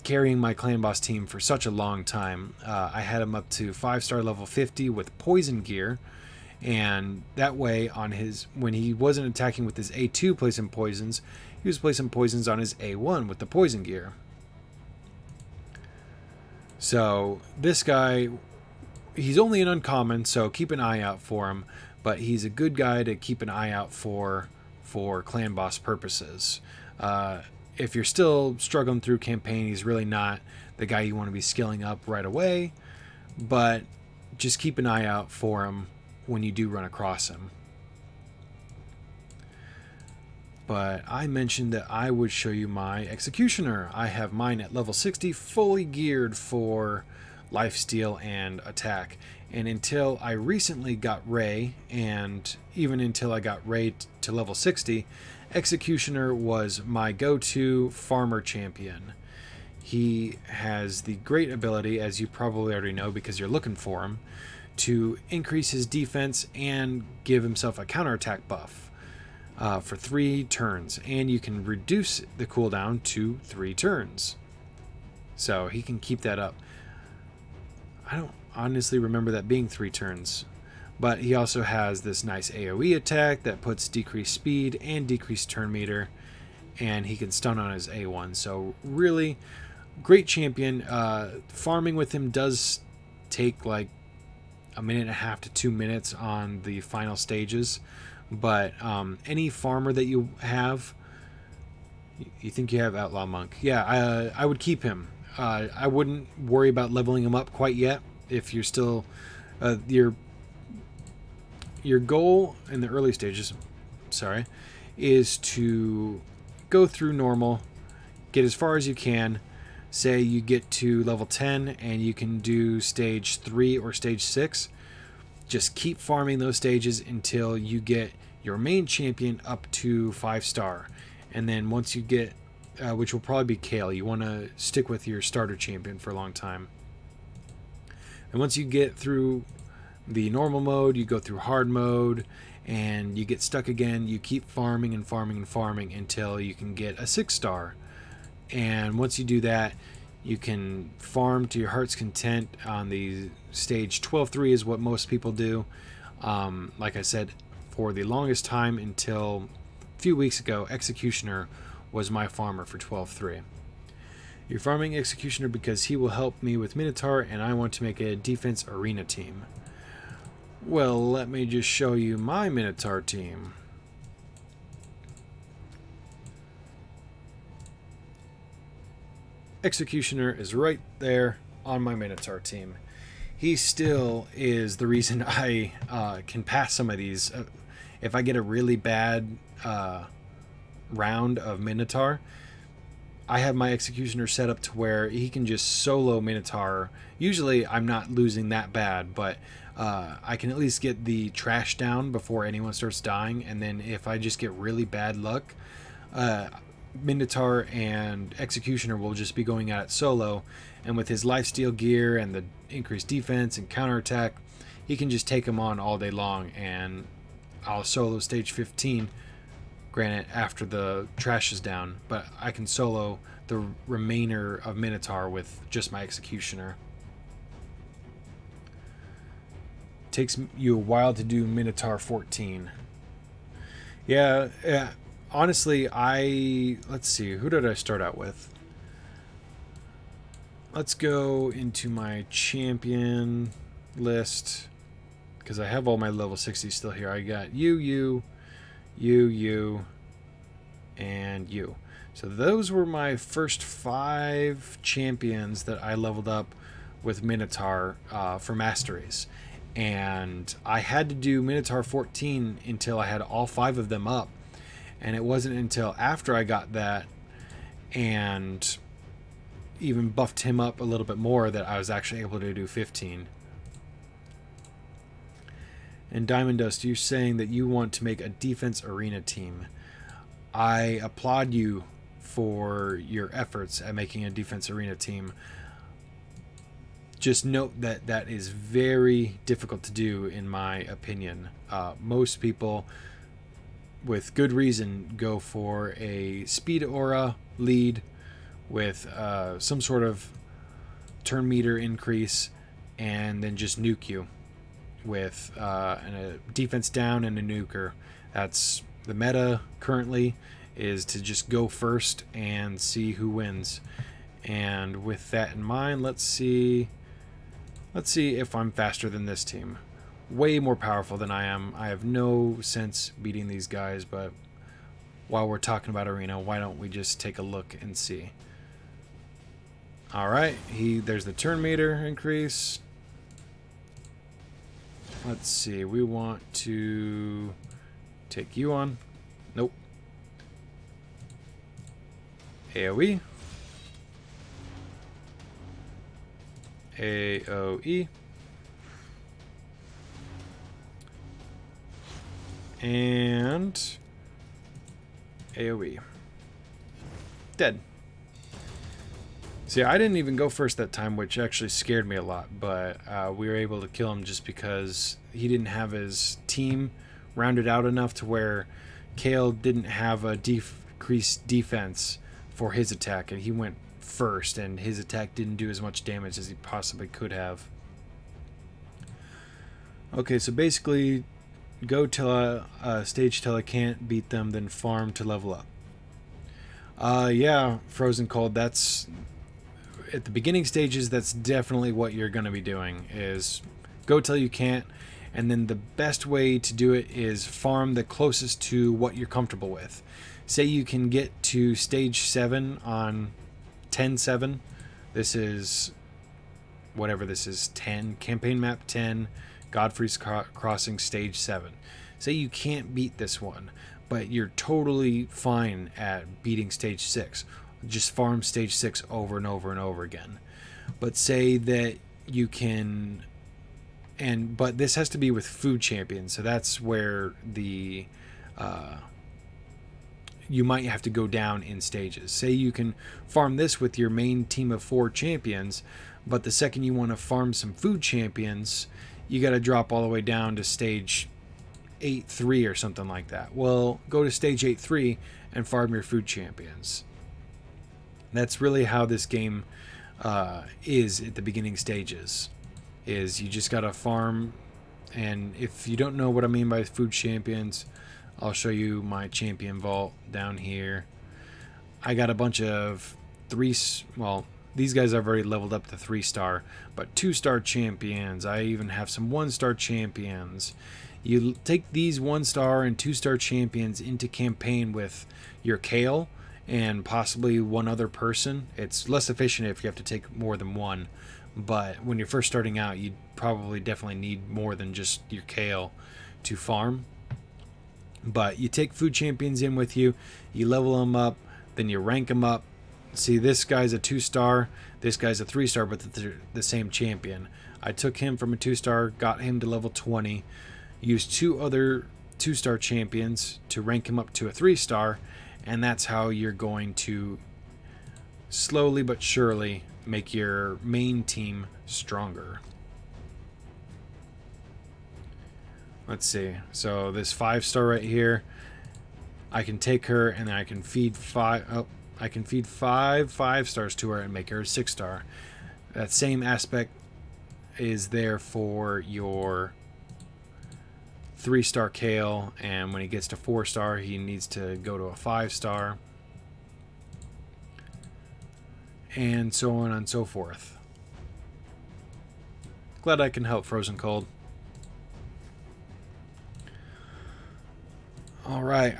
carrying my clan boss team for such a long time. I had him up to 5-star level 50 with poison gear, and that way on his, when he wasn't attacking with his A2 placing poisons, he was placing poisons on his A1 with the poison gear. So this guy, he's only an uncommon, so keep an eye out for him, but he's a good guy to keep an eye out for clan boss purposes. If you're still struggling through campaign, he's really not the guy you want to be skilling up right away, but just keep an eye out for him when you do run across him. But I mentioned that I would show you my Executioner. I have mine at level 60, fully geared for lifesteal and attack. And until I recently got Ray, and even until I got Ray to level 60, Executioner was my go-to farmer champion. He has the great ability, as you probably already know because you're looking for him, to increase his defense and give himself a counterattack buff for 3 turns. And you can reduce the cooldown to 3 turns. So he can keep that up. I don't honestly remember that being 3 turns. But he also has this nice AoE attack that puts decreased speed and decreased turn meter. And he can stun on his A1. So really great champion. Farming with him does take like 1.5 to 2 minutes on the final stages. But any farmer that you have, you think you have Outlaw Monk. Yeah, I would keep him. I wouldn't worry about leveling him up quite yet. If you're still... Your goal in the early stages, is to go through normal, get as far as you can. Say you get to level 10 and you can do stage 3 or stage 6. Just keep farming those stages until you get your main champion up to 5-star. And then once you get, which will probably be Kale, you want to stick with your starter champion for a long time. And once you get through the normal mode, you go through hard mode, and you get stuck again, you keep farming and farming and farming until you can get a 6-star. And once you do that, you can farm to your heart's content on the stage 12-3 is what most people do. Like I said, for the longest time until a few weeks ago, Executioner was my farmer for 12-3. You're farming Executioner because he will help me with Minotaur, and I want to make a defense arena team. Well, let me just show you my Minotaur team. Executioner is right there on my Minotaur team. He still is the reason I can pass some of these. If I get a really bad round of Minotaur, I have my Executioner set up to where he can just solo Minotaur. Usually I'm not losing that bad, but I can at least get the trash down before anyone starts dying. And then if I just get really bad luck, Minotaur and Executioner will just be going at it solo. And with his lifesteal gear and the increased defense and counterattack, he can just take him on all day long. And I'll solo stage 15, granted after the trash is down, but I can solo the remainder of Minotaur with just my Executioner. Takes you a while to do Minotaur 14. Yeah, honestly, let's see, who did I start out with? Let's go into my champion list, because I have all my level 60 still here. I got you, and you. So those were my first 5 champions that I leveled up with Minotaur for Masteries. And I had to do Minotaur 14 until I had all 5 of them up. And it wasn't until after I got that and even buffed him up a little bit more that I was actually able to do 15. And Diamond Dust, you're saying that you want to make a defense arena team. I applaud you for your efforts at making a defense arena team. Just note that that is very difficult to do, in my opinion. Most people, with good reason, go for a speed aura lead with some sort of turn meter increase, and then just nuke you with a defense down and a nuker. That's the meta currently, is to just go first and see who wins. And with that in mind, let's see if I'm faster than this team. Way more powerful than I am. I have no sense beating these guys, but while we're talking about arena, why don't we just take a look and see. Alright, there's the turn meter increase. Let's see, we want to take you on. Nope. AoE. AoE. And AoE. Dead. See, I didn't even go first that time, which actually scared me a lot, but we were able to kill him just because he didn't have his team rounded out enough to where Kale didn't have a decreased defense for his attack, and he went first, and his attack didn't do as much damage as he possibly could have. Okay, so basically, go till a stage till I can't beat them, then farm to level up. Yeah, Frozen Cold, that's... At the beginning stages, that's definitely what you're going to be doing, is go till you can't, and then the best way to do it is farm the closest to what you're comfortable with. Say you can get to stage 7 on 10-7. This is whatever this is, 10, campaign map 10, Godfrey's Crossing stage 7. Say you can't beat this one, but you're totally fine at beating stage 6. Just farm stage 6 over and over and over again. But say that you can, but this has to be with food champions, so that's where the you might have to go down in stages. Say you can farm this with your main team of 4 champions, but the second you want to farm some food champions, you got to drop all the way down to stage 8-3 or something like that. Well, go to stage 8-3 and farm your food champions. That's really how this game is at the beginning stages. Is you just gotta farm, and if you don't know what I mean by food champions, I'll show you my champion vault down here. I got a bunch of these guys I've already leveled up to 3-star, but 2-star champions. I even have some 1-star champions. You take these 1-star and 2-star champions into campaign with your Kale and possibly one other person. It's less efficient if you have to take more than one, but when you're first starting out, you probably definitely need more than just your Kale to farm. But you take food champions in with you, you level them up, then you rank them up. See, this guy's a 2-star, this guy's a 3-star, but they're the same champion. I took him from a 2-star, got him to level 20, used 2 other 2-star champions to rank him up to a 3-star, and that's how you're going to slowly but surely make your main team stronger. Let's see. So this 5-star right here, I can take her and then I can feed 5 5-stars to her and make her a 6-star. That same aspect is there for your 3-star Kale, and when he gets to 4-star, he needs to go to a 5-star, and so on and so forth. Glad I can help, Frozen Cold. All right,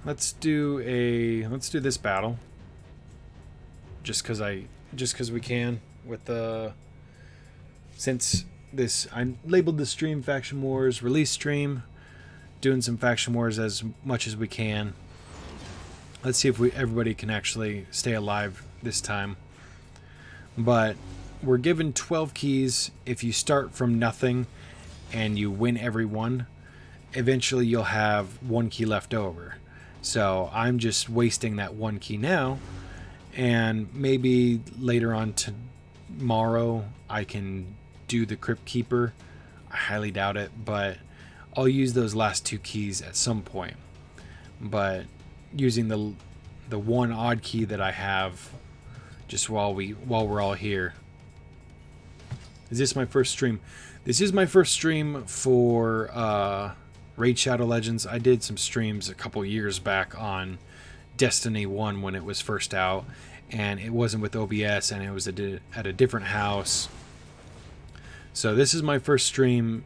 let's do this battle. Just because we can, with the since this, I labeled the stream Faction Wars release stream, doing some Faction Wars as much as we can. Let's see if everybody can actually stay alive this time. But we're given 12 keys. If you start from nothing and you win every one, eventually you'll have 1 key left over. So I'm just wasting that 1 key now, and maybe later on tomorrow I can do the Crypt Keeper. I highly doubt it, but I'll use those last 2 keys at some point. But using the 1 odd key that I have, just while we're all here. Is this my first stream? This is my first stream for Raid Shadow Legends. I did some streams a couple years back on Destiny 1 when it was first out, and it wasn't with OBS, and it was at a different house. So this is my first stream,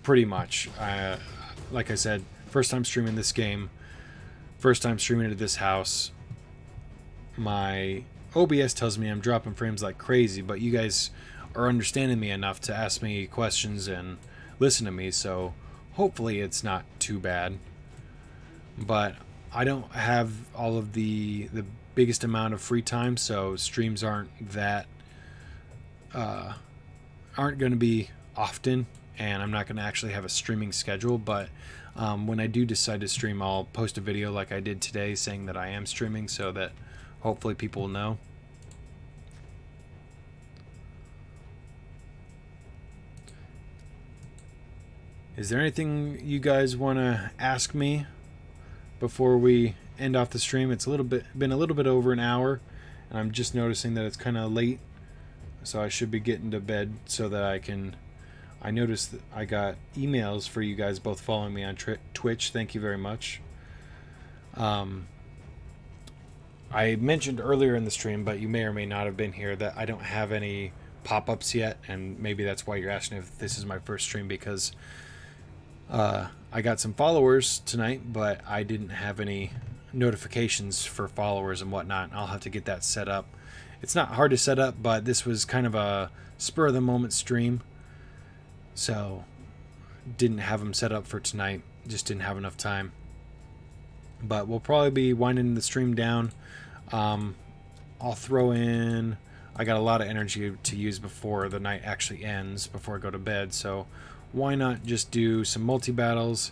pretty much. Like I said, first time streaming this game, first time streaming at this house. My OBS tells me I'm dropping frames like crazy, but you guys are understanding me enough to ask me questions and listen to me, so hopefully it's not too bad. But I don't have all of the biggest amount of free time, so streams aren't going to be often, and I'm not going to actually have a streaming schedule. But when I do decide to stream, I'll post a video like I did today saying that I am streaming, so that hopefully people will know. Is there anything you guys want to ask me before we end off the stream? It's been a little bit over an hour, and I'm just noticing that it's kind of late, so I should be getting to bed so that I noticed that I got emails for you guys both following me on Twitch. Thank you very much. I mentioned earlier in the stream, but you may or may not have been here, that I don't have any pop-ups yet, and maybe that's why you're asking if this is my first stream, because I got some followers tonight, but I didn't have any notifications for followers and whatnot. I'll have to get that set up. It's not hard to set up, but this was kind of a spur-of-the-moment stream, so didn't have them set up for tonight. Just didn't have enough time. But we'll probably be winding the stream down. I'll throw in... I got a lot of energy to use before the night actually ends, before I go to bed, so why not just do some multi-battles,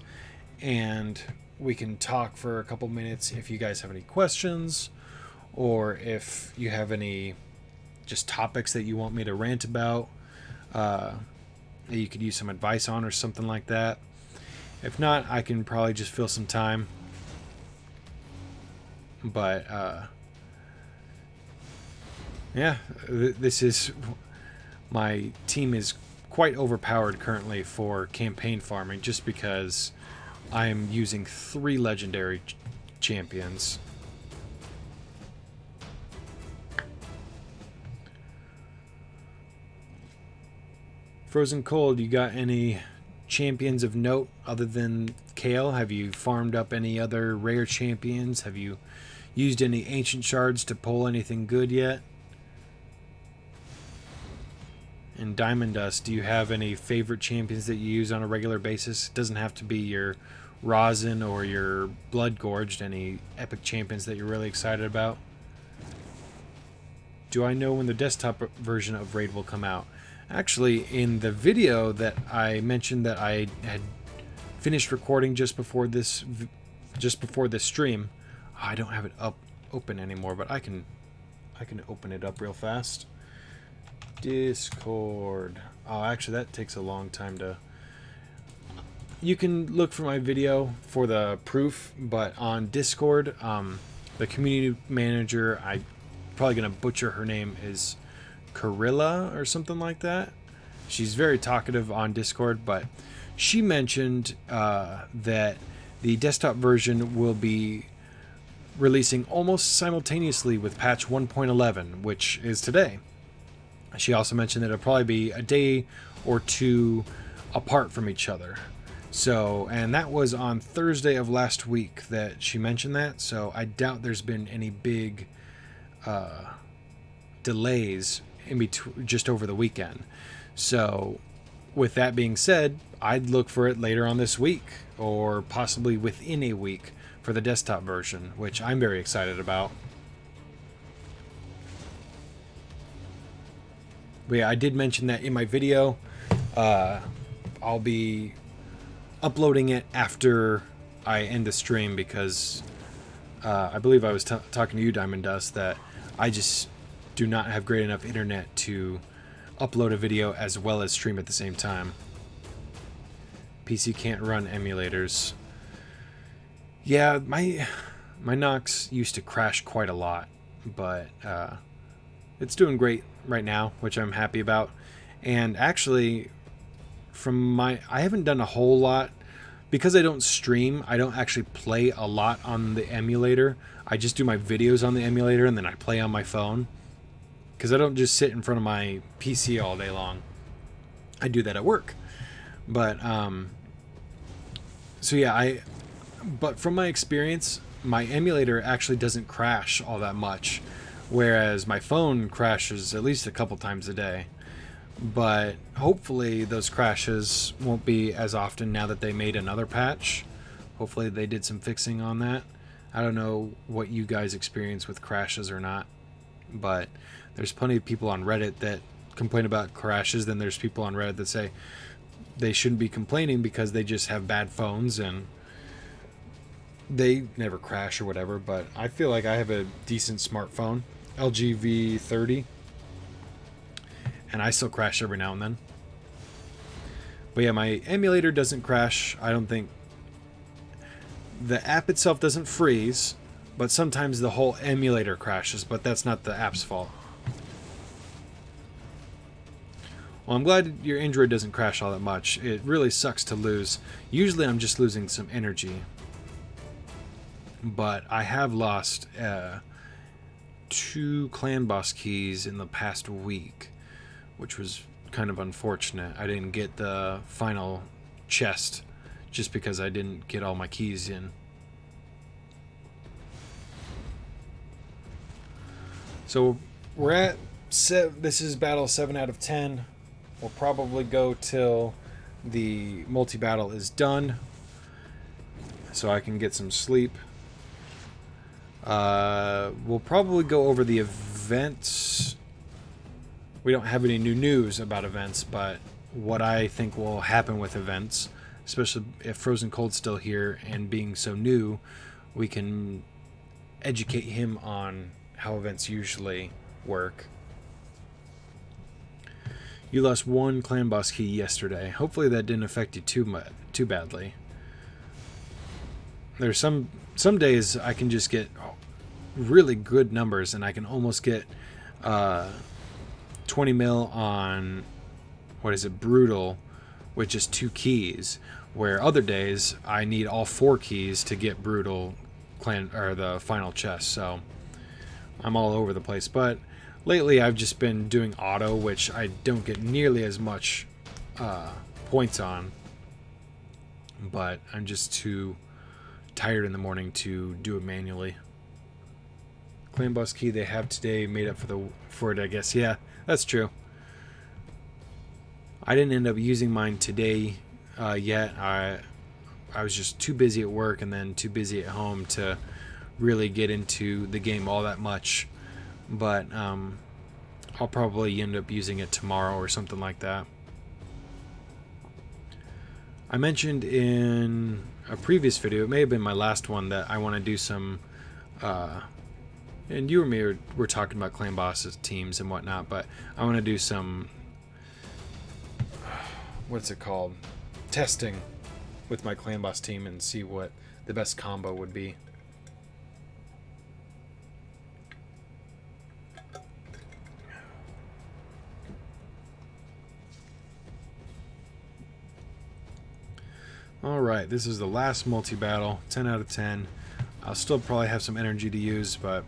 and we can talk for a couple minutes if you guys have any questions, or if you have any just topics that you want me to rant about, that you could use some advice on or something like that. If not, I can probably just fill some time. But yeah, this is... my team is quite overpowered currently for campaign farming, just because I am using 3 legendary champions. Frozen Cold, you got any champions of note other than Kale? Have you farmed up any other rare champions? Have you used any ancient shards to pull anything good yet? And Diamond Dust, do you have any favorite champions that you use on a regular basis? It doesn't have to be your Rosin or your Blood Gorged. Any epic champions that you're really excited about? Do I know when the desktop version of Raid will come out? Actually, in the video that I mentioned that I had finished recording just before this stream, I don't have it open anymore, but I can open it up real fast. Discord. Oh, actually, that takes a long time to... You can look for my video for the proof, but on Discord, the community manager, I'm probably going to butcher her name, is Carilla or something like that. She's very talkative on Discord, but she mentioned that the desktop version will be releasing almost simultaneously with patch 1.11, which is today. She also mentioned that it'll probably be a day or two apart from each other. So, and that was on Thursday of last week that she mentioned that. So I doubt there's been any big delays in between just over the weekend. So, with that being said, I'd look for it later on this week or possibly within a week for the desktop version, which I'm very excited about. But yeah, I did mention that in my video. I'll be uploading it after I end the stream because I believe I was talking to you, Diamond Dust, that I just do not have great enough internet to upload a video as well as stream at the same time. PC can't run emulators. Yeah, my Nox used to crash quite a lot, but it's doing great right now, which I'm happy about. And actually, I haven't done a whole lot because I don't stream. I don't actually play a lot on the emulator. I just do my videos on the emulator and then I play on my phone because I don't just sit in front of my PC all day long. I do that at work. But so yeah, but from my experience, my emulator actually doesn't crash all that much, whereas my phone crashes at least a couple times a day. But hopefully those crashes won't be as often now that they made another patch. Hopefully they did some fixing on that. I don't know what you guys experience with crashes or not, but there's plenty of people on Reddit that complain about crashes. Then there's people on Reddit that say they shouldn't be complaining because they just have bad phones and they never crash or whatever. But I feel like I have a decent smartphone, LG V30, and I still crash every now and then. But yeah, my emulator doesn't crash. I don't think the app itself doesn't freeze, but sometimes the whole emulator crashes, but that's not the app's fault. Well, I'm glad your Android doesn't crash all that much. It really sucks to lose. Usually I'm just losing some energy, but I have lost 2 clan boss keys in the past week, which was kind of unfortunate. I didn't get the final chest just because I didn't get all my keys in. So we're at this is battle 7 out of 10. We'll probably go till the multi-battle is done so I can get some sleep. We'll probably go over the events. We don't have any new news about events, but what I think will happen with events, especially if Frozen Cold's still here and being so new, we can educate him on how events usually work. You lost 1 clan boss key yesterday. Hopefully that didn't affect you too badly. There's some days I can just get really good numbers and I can almost get 20 mil on Brutal with just 2 keys, where other days I need all 4 keys to get Brutal clan or the final chest. So I'm all over the place, but lately I've just been doing auto, which I don't get nearly as much points on, but I'm just too tired in the morning to do it manually. Clan boss key they have today made up for it, I guess. Yeah, that's true. I didn't end up using mine today yet. I was just too busy at work and then too busy at home to really get into the game all that much. But I'll probably end up using it tomorrow or something like that. I mentioned in a previous video, it may have been my last one, that I want to do some and you and me were talking about clan bosses teams and whatnot, but I want to do some what's it called, testing with my clan boss team and see what the best combo would be. Alright, this is the last multi-battle. 10 out of 10. I'll still probably have some energy to use, but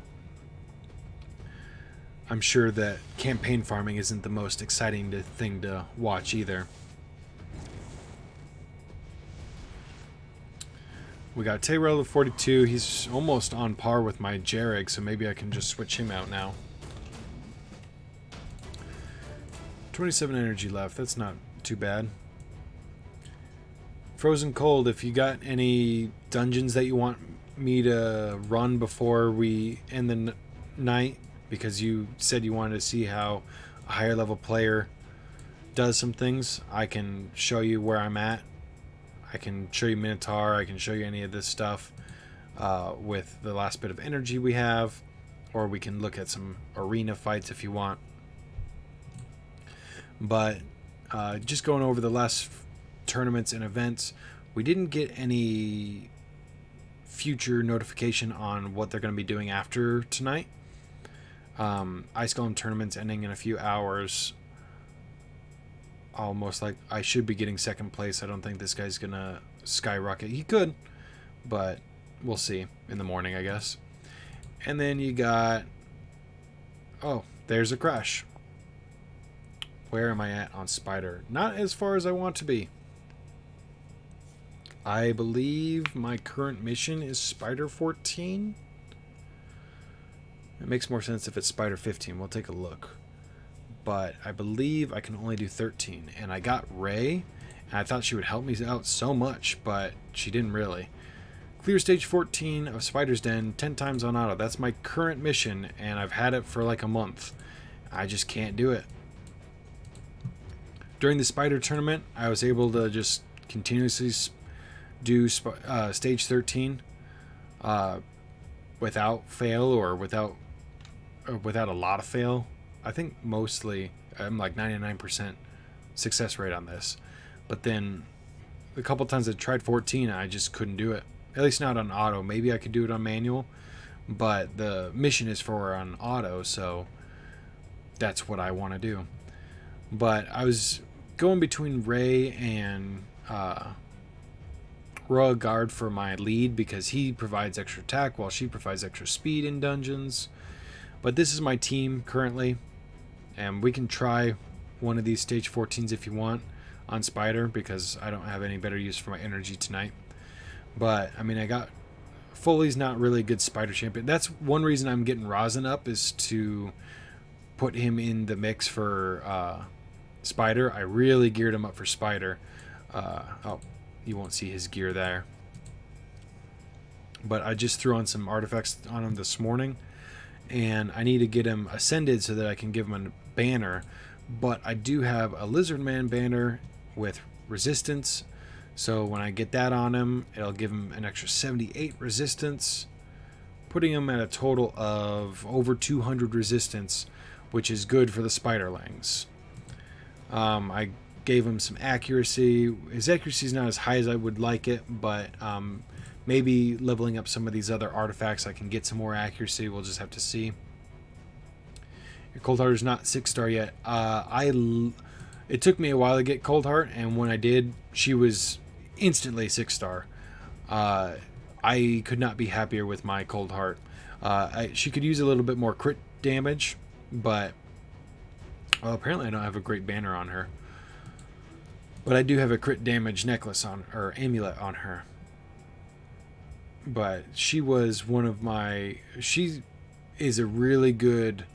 I'm sure that campaign farming isn't the most exciting thing to watch either. We got Tayrell of 42. He's almost on par with my Jareg, so maybe I can just switch him out now. 27 energy left. That's not too bad. Frozen Cold, if you got any dungeons that you want me to run before we end the night, because you said you wanted to see how a higher level player does some things, I can show you where I'm at. I can show you Minotaur, I can show you any of this stuff with the last bit of energy we have, or we can look at some arena fights if you want. But just going over the last tournaments and events, we didn't get any future notification on what they're going to be doing after tonight. Ice Golem tournament's ending in a few hours. Almost like I should be getting second place. I don't think this guy's gonna skyrocket. He could, but we'll see in the morning, I guess. And then you got, oh, there's a crash. Where am I at on Spider? Not as far as I want to be. I believe my current mission is Spider 14. It makes more sense if it's Spider 15. We'll take a look. But I believe I can only do 13. And I got Ray, and I thought she would help me out so much, but she didn't really. Clear stage 14 of Spider's Den 10 times on auto. That's my current mission, and I've had it for like a month. I just can't do it. During the Spider tournament, I was able to just continuously do stage 13 without fail, or without a lot of fail. I think mostly I'm like 99% success rate on this. But then a couple times I tried 14, I just couldn't do it. At least not on auto. Maybe I could do it on manual, but the mission is for on auto, so that's what I want to do. But I was going between Ray and Royal Guard for my lead, because he provides extra attack while she provides extra speed in dungeons. But this is my team currently, and we can try one of these stage 14s if you want on Spider, because I don't have any better use for my energy tonight. But I mean, I got Foley's not really a good Spider champion. That's one reason I'm getting Rosin up, is to put him in the mix for Spider. I really geared him up for Spider. Oh, you won't see his gear there. But I just threw on some artifacts on him this morning, and I need to get him ascended so that I can give him a banner. But I do have a Lizardman banner with resistance, so when I get that on him, it'll give him an extra 78 resistance, putting him at a total of over 200 resistance, which is good for the Spiderlings. I gave him some accuracy. His accuracy is not as high as I would like it, but maybe leveling up some of these other artifacts I can get some more accuracy. We'll just have to see. Your Coldheart is not 6-star yet. It took me a while to get Coldheart, and when I did, she was instantly 6-star. I could not be happier with my Coldheart. She could use a little bit more crit damage, but well, apparently I don't have a great banner on her. But I do have a crit damage necklace on, or amulet on her. But she was one of my... She is a really good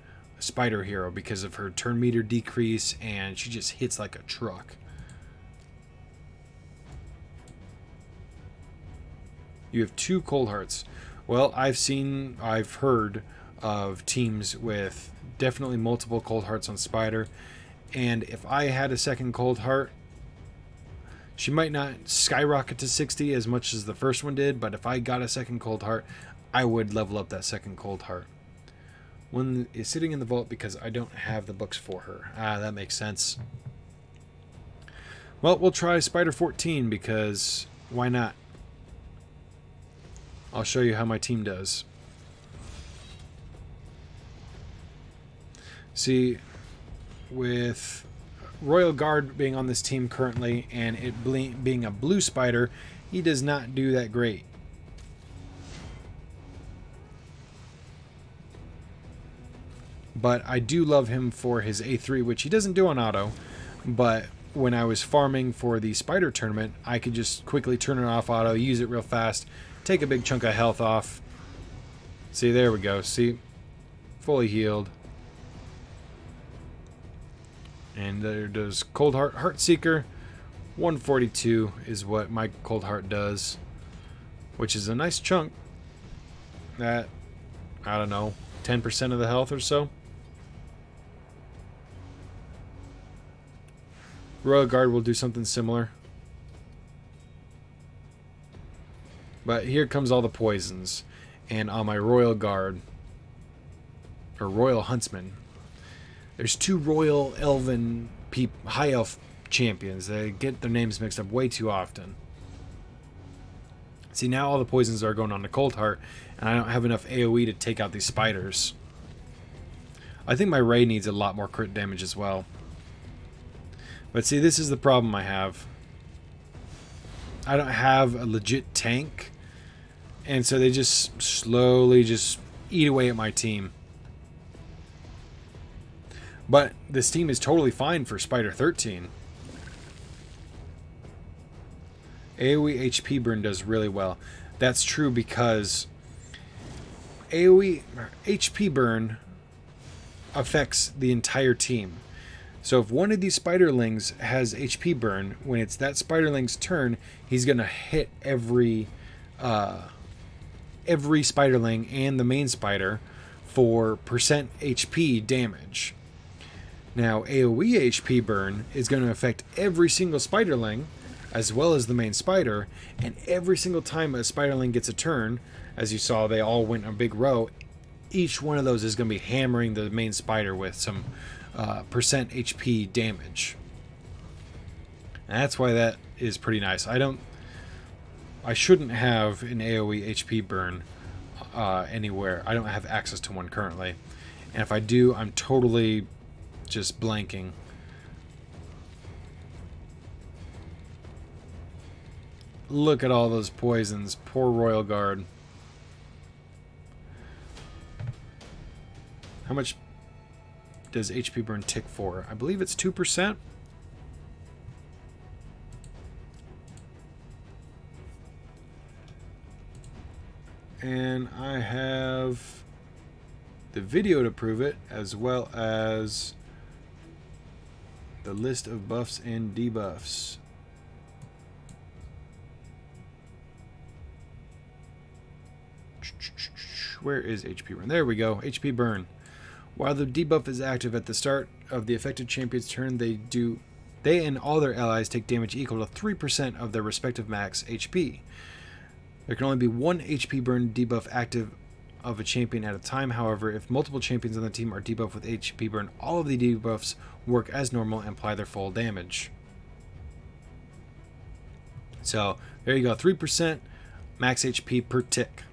Spider hero because of her turn meter decrease, and she just hits like a truck. You have 2 Coldhearts. Well, I've heard of teams with definitely multiple Coldhearts on Spider, and if I had a second Coldheart, she might not skyrocket to 60 as much as the first one did, but if I got a second Coldheart, I would level up that second Coldheart. One is sitting in the vault because I don't have the books for her. That makes sense. Well, we'll try Spider 14, because why not? I'll show you how my team does. See, with Royal Guard being on this team currently and it being a blue spider, he does not do that great. But I do love him for his A3, which he doesn't do on auto. But when I was farming for the spider tournament, I could just quickly turn it off auto, use it real fast, take a big chunk of health off. See, there we go. See? Fully healed. And there does Cold Heart. Heartseeker, 142 is what my Cold Heart does, which is a nice chunk. That, I don't know, 10% of the health or so. Royal Guard will do something similar. But here comes all the poisons. And on my Royal Guard, or Royal Huntsman, there's 2 Royal Elven High Elf champions. They get their names mixed up way too often. See, now all the poisons are going on to Cold Heart, and I don't have enough AoE to take out these spiders. I think my Ray needs a lot more crit damage as well. But see, this is the problem I have. I don't have a legit tank, and so they just slowly just eat away at my team. But this team is totally fine for Spider 13. AoE HP burn does really well. That's true because AoE HP burn affects the entire team. So if one of these spiderlings has HP burn, when it's that spiderling's turn, he's gonna hit every spiderling and the main spider for percent HP damage. Now AoE HP burn is going to affect every single spiderling as well as the main spider, and every single time a spiderling gets a turn, as you saw they all went in a big row, each one of those is going to be hammering the main spider with some percent HP damage. And that's why that is pretty nice. I shouldn't have an AoE HP burn anywhere. I don't have access to one currently. And if I do, I'm totally just blanking. Look at all those poisons. Poor Royal Guard. How much does HP burn tick for? I believe it's 2%. And I have the video to prove it, as well as the list of buffs and debuffs. Where is HP burn? There we go. HP burn. While the debuff is active at the start of the affected champion's turn, they and all their allies take damage equal to 3% of their respective max HP. There can only be one HP burn debuff active of a champion at a time. However, if multiple champions on the team are debuffed with HP burn, all of the debuffs work as normal and apply their full damage. So there you go, 3% max HP per tick.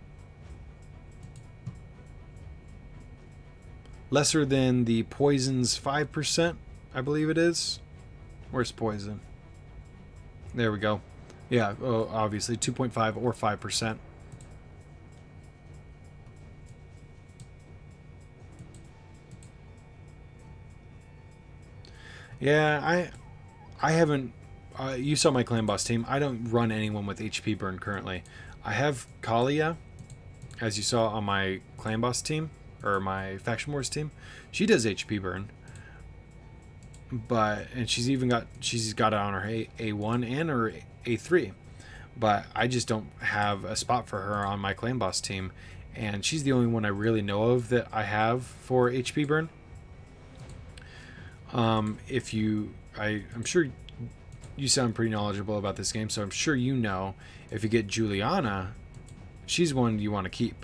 Lesser than the poison's 5%, I believe it is. Where's poison? There we go. Yeah, obviously 2.5 or 5%. Yeah, I haven't. You saw my clan boss team. I don't run anyone with HP burn currently. I have Kalia, as you saw on my clan boss team or my faction wars team. She does HP burn, and she's got it on her A1 and her A3. But I just don't have a spot for her on my clan boss team, and she's the only one I really know of that I have for HP burn. I'm sure you sound pretty knowledgeable about this game, so I'm sure you know if you get Juliana, she's one you want to keep.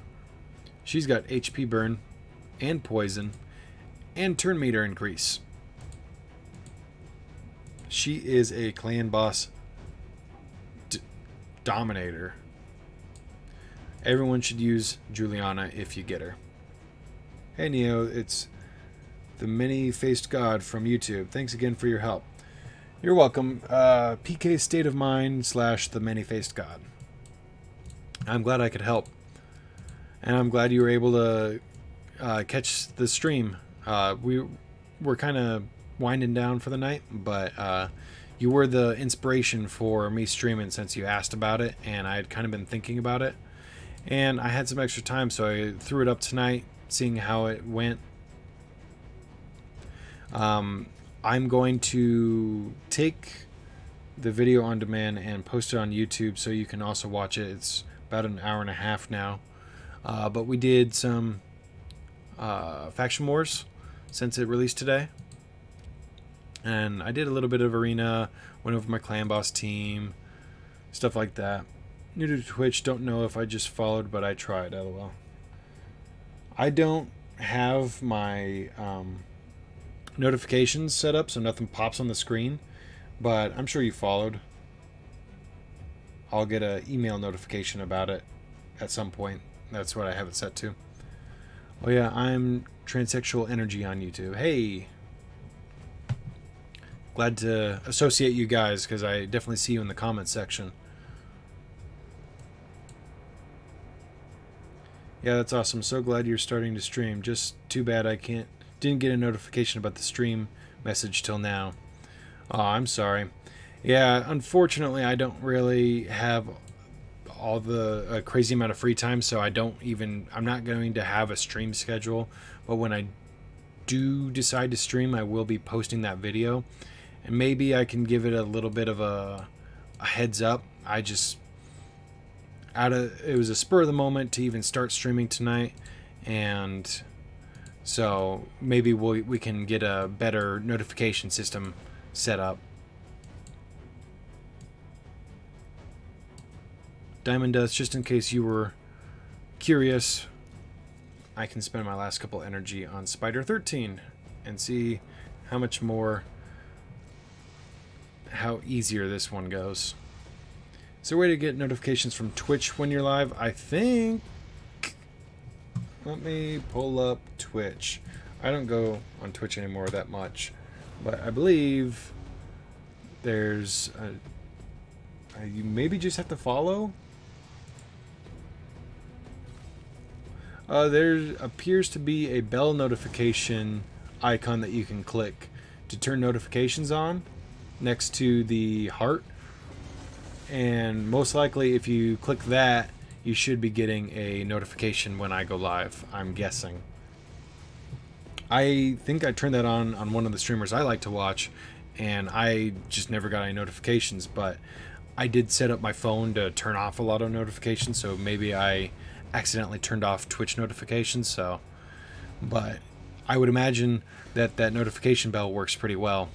She's got HP burn and poison and turn meter increase. She is a clan boss dominator. Everyone should use Juliana if you get her. Hey Neo, it's the many-faced god from YouTube. Thanks again for your help. You're welcome. PK State of Mind / the Many-Faced God. I'm glad I could help. And I'm glad you were able to catch the stream. We were kind of winding down for the night, but you were the inspiration for me streaming since you asked about it, and I had kind of been thinking about it. And I had some extra time, so I threw it up tonight, seeing how it went. I'm going to take the video on demand and post it on YouTube so you can also watch it. It's about an hour and a half now. But we did some Faction Wars since it released today. And I did a little bit of Arena, went over my Clan Boss team, stuff like that. New to Twitch, don't know if I just followed, but I tried, lol. I don't have my notifications set up so nothing pops on the screen, but I'm sure you followed. I'll get an email notification about it at some point. That's what I have it set to. Oh yeah, I'm Transsexual Energy on YouTube. Hey! Glad to associate you guys, because I definitely see you in the comments section. Yeah, that's awesome. So glad you're starting to stream. Just too bad I didn't get a notification about the stream message till now. Oh, I'm sorry. Yeah, unfortunately, I don't really have all the crazy amount of free time, so I'm not going to have a stream schedule. But when I do decide to stream, I will be posting that video, and maybe I can give it a little bit of a heads up. It was a spur of the moment to even start streaming tonight, and so maybe we can get a better notification system set up. Diamond Dust, just in case you were curious, I can spend my last couple energy on Spider 13 and see how easier this one goes. Is there a way to get notifications from Twitch when you're live? I think... Let me pull up Twitch. I don't go on Twitch anymore that much, but I believe there's you maybe just have to follow. There appears to be a bell notification icon that you can click to turn notifications on next to the heart. And most likely if you click that, you should be getting a notification when I go live, I'm guessing. I think I turned that on one of the streamers I like to watch, and I just never got any notifications, but I did set up my phone to turn off a lot of notifications, so maybe I accidentally turned off Twitch notifications, but I would imagine that notification bell works pretty well.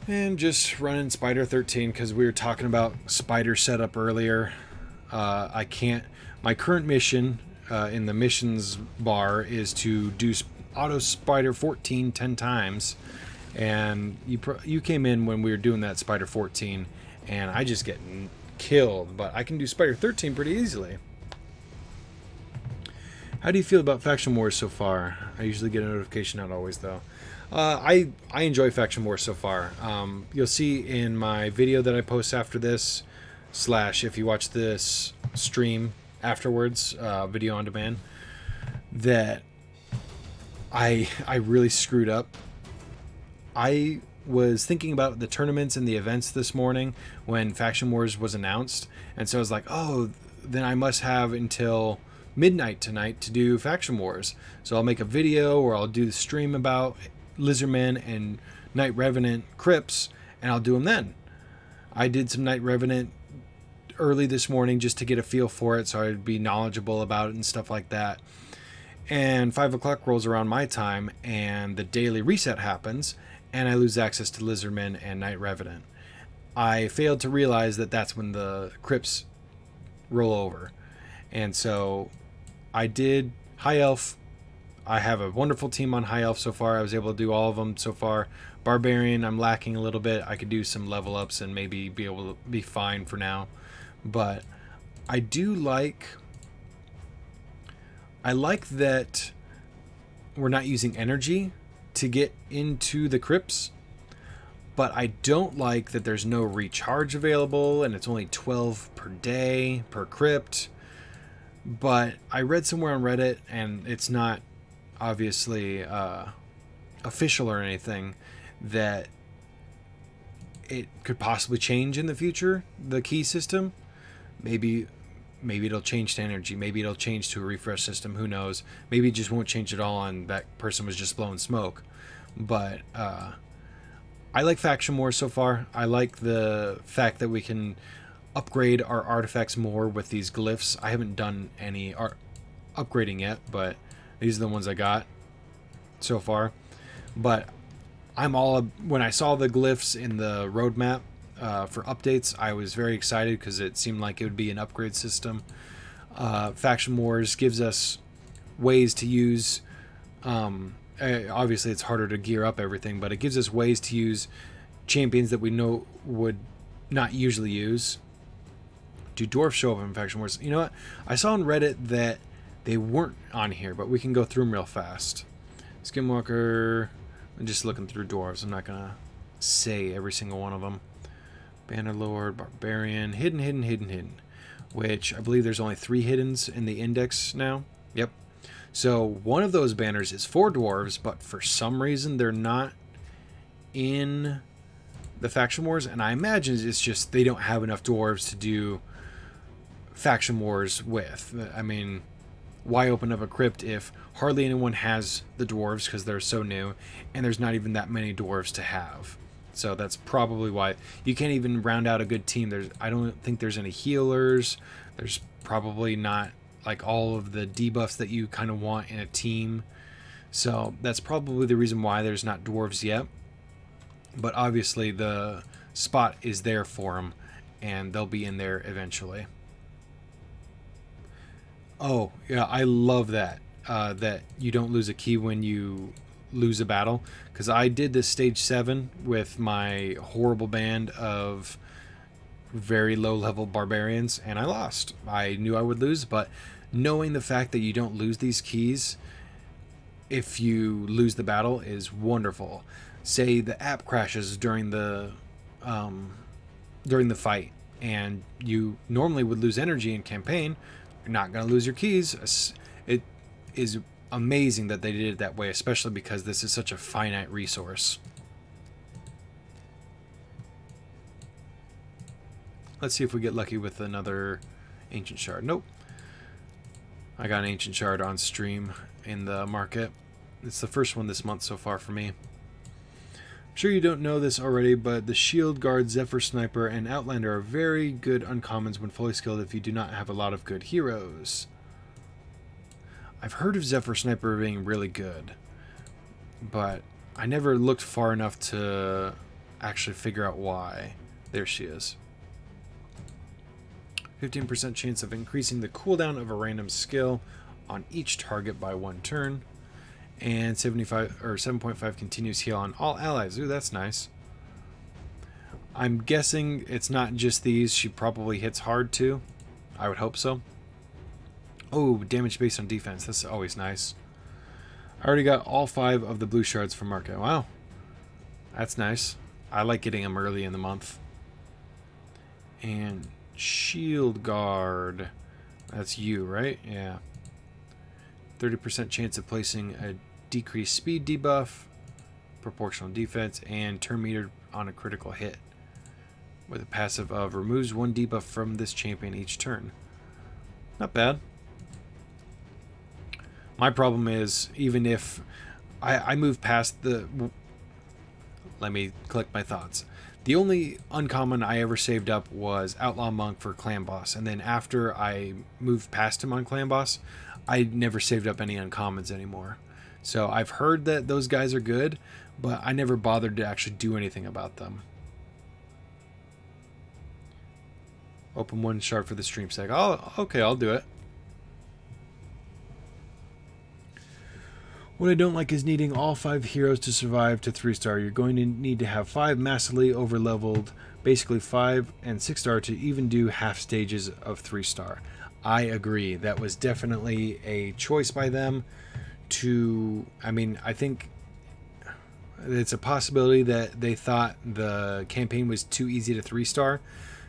And just running Spider 13 because we were talking about spider setup earlier. I can't. My current mission in the missions bar is to do auto Spider 14 10 times, and you came in when we were doing that Spider 14, and I just get killed. But I can do Spider 13 pretty easily. How do you feel about Faction Wars so far? I usually get a notification, not always though. I enjoy Faction Wars so far. You'll see in my video that I post after this, / if you watch this stream afterwards, video on demand, that I really screwed up. I was thinking about the tournaments and the events this morning when Faction Wars was announced, and so I was like, oh, then I must have until midnight tonight to do Faction Wars. So I'll make a video or I'll do the stream about Lizardmen and Night Revenant crypts, and I'll do them then. I did some Night Revenant early this morning just to get a feel for it, so I'd be knowledgeable about it and stuff like that. And 5 o'clock rolls around my time, and the daily reset happens, and I lose access to Lizardmen and Night Revenant. I failed to realize that that's when the crypts roll over. And so I did High Elf. I have a wonderful team on High Elf so far. I was able to do all of them so far. Barbarian, I'm lacking a little bit. I could do some level ups and maybe be able to be fine for now. But I do like... I like that we're not using energy to get into the crypts. But I don't like that there's no recharge available and it's only 12 per day per crypt. But I read somewhere on Reddit, and it's not obviously official or anything, that it could possibly change in the future, the key system. Maybe it'll change to energy. Maybe it'll change to a refresh system. Who knows? Maybe it just won't change at all and that person was just blowing smoke. But I like Faction Wars so far. I like the fact that we can upgrade our artifacts more with these glyphs. I haven't done any upgrading yet, but these are the ones I got so far. But when I saw the glyphs in the roadmap for updates, I was very excited because it seemed like it would be an upgrade system. Faction Wars gives us ways to use... obviously it's harder to gear up everything, but it gives us ways to use champions that we know would not usually use. Do dwarves show up in Faction Wars? You know what? I saw on Reddit that they weren't on here, but we can go through them real fast. Skinwalker. I'm just looking through dwarves. I'm not going to say every single one of them. Bannerlord, Barbarian, Hidden. Which I believe there's only 3 hiddens in the index now. Yep. So one of those banners is for dwarves, but for some reason they're not in the Faction Wars. And I imagine it's just they don't have enough dwarves to do Faction Wars with. I mean, why open up a crypt if hardly anyone has the dwarves because they're so new, and there's not even that many dwarves to have. So that's probably why you can't even round out a good team. I don't think there's any healers. There's probably not like all of the debuffs that you kind of want in a team. So that's probably the reason why there's not dwarves yet. But obviously the spot is there for them, and they'll be in there eventually. Oh, yeah, I love that. That you don't lose a key when you lose a battle. Because I did this stage 7 with my horrible band of very low level barbarians, and I lost. I knew I would lose, but knowing the fact that you don't lose these keys if you lose the battle is wonderful. Say the app crashes during the fight, and you normally would lose energy in campaign. You're not going to lose your keys. It is amazing that they did it that way, especially because this is such a finite resource. Let's see if we get lucky with another Ancient Shard. Nope. I got an Ancient Shard on stream in the market. It's the first one this month so far for me. I'm sure you don't know this already, but the Shield Guard, Zephyr Sniper, and Outlander are very good uncommons when fully skilled if you do not have a lot of good heroes. I've heard of Zephyr Sniper being really good, but I never looked far enough to actually figure out why. There she is. 15% chance of increasing the cooldown of a random skill on each target by 1 turn. And 7.5 continuous heal on all allies. Ooh, that's nice. I'm guessing it's not just these. She probably hits hard too. I would hope so. Oh, damage based on defense. That's always nice. I already got all 5 of the blue shards from market. Wow. That's nice. I like getting them early in the month. And Shield Guard. That's you, right? Yeah. 30% chance of placing a decreased speed debuff, proportional defense, and turn meter on a critical hit. With a passive of removes 1 debuff from this champion each turn. Not bad. My problem is, even if I move past the... Let me collect my thoughts. The only uncommon I ever saved up was Outlaw Monk for Clan Boss. And then after I moved past him on Clan Boss, I never saved up any uncommons anymore. So I've heard that those guys are good, but I never bothered to actually do anything about them. Open 1 shard for the stream sec. Oh, okay, I'll do it. What I don't like is needing all 5 heroes to survive to 3-star. You're going to need to have 5 massively over-leveled, basically 5 and 6-star to even do half stages of 3-star. I agree. That was definitely a choice by them to... I mean, I think it's a possibility that they thought the campaign was too easy to 3-star,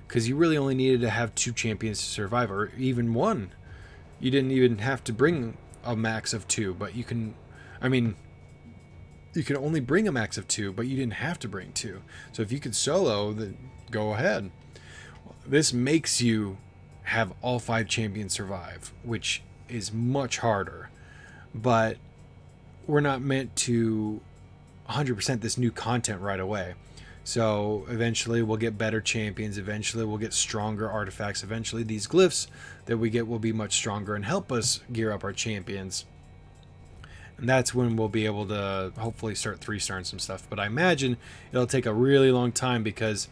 because you really only needed to have 2 champions to survive, or even 1. You didn't even have to bring a max of 2, but you can... I mean, you can only bring a max of 2, but you didn't have to bring 2. So if you could solo, then go ahead. This makes you have all 5 champions survive, which is much harder. But we're not meant to 100% this new content right away. So eventually we'll get better champions. Eventually we'll get stronger artifacts. Eventually these glyphs that we get will be much stronger and help us gear up our champions. And that's when we'll be able to hopefully start 3-starring some stuff. But I imagine it'll take a really long time, because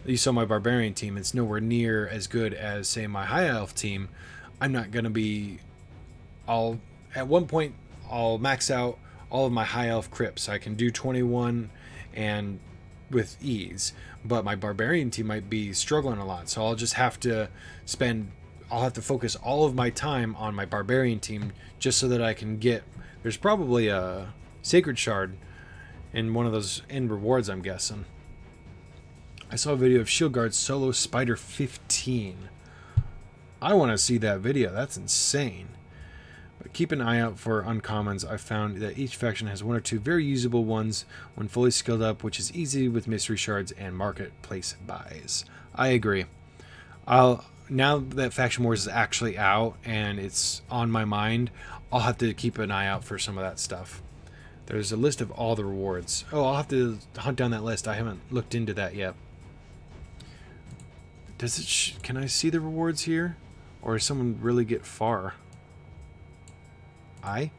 you saw my barbarian team. It's nowhere near as good as, say, my high elf team. I'm not going to be... At one point, I'll max out all of my high elf crypts. I can do 21 and with ease. But my barbarian team might be struggling a lot. So I'll just have to I'll have to focus all of my time on my barbarian team just so that I can get... There's probably a Sacred Shard in one of those end rewards, I'm guessing. I saw a video of Shieldguard's solo Spider 15. I want to see that video. That's insane. But keep an eye out for uncommons. I found that each faction has 1 or 2 very usable ones when fully skilled up, which is easy with mystery shards and marketplace buys. I agree. Now that Faction Wars is actually out and it's on my mind, I'll have to keep an eye out for some of that stuff. There's a list of all the rewards. Oh, I'll have to hunt down that list. I haven't looked into that yet. Does it? Can I see the rewards here? Or does someone really get far? Hey,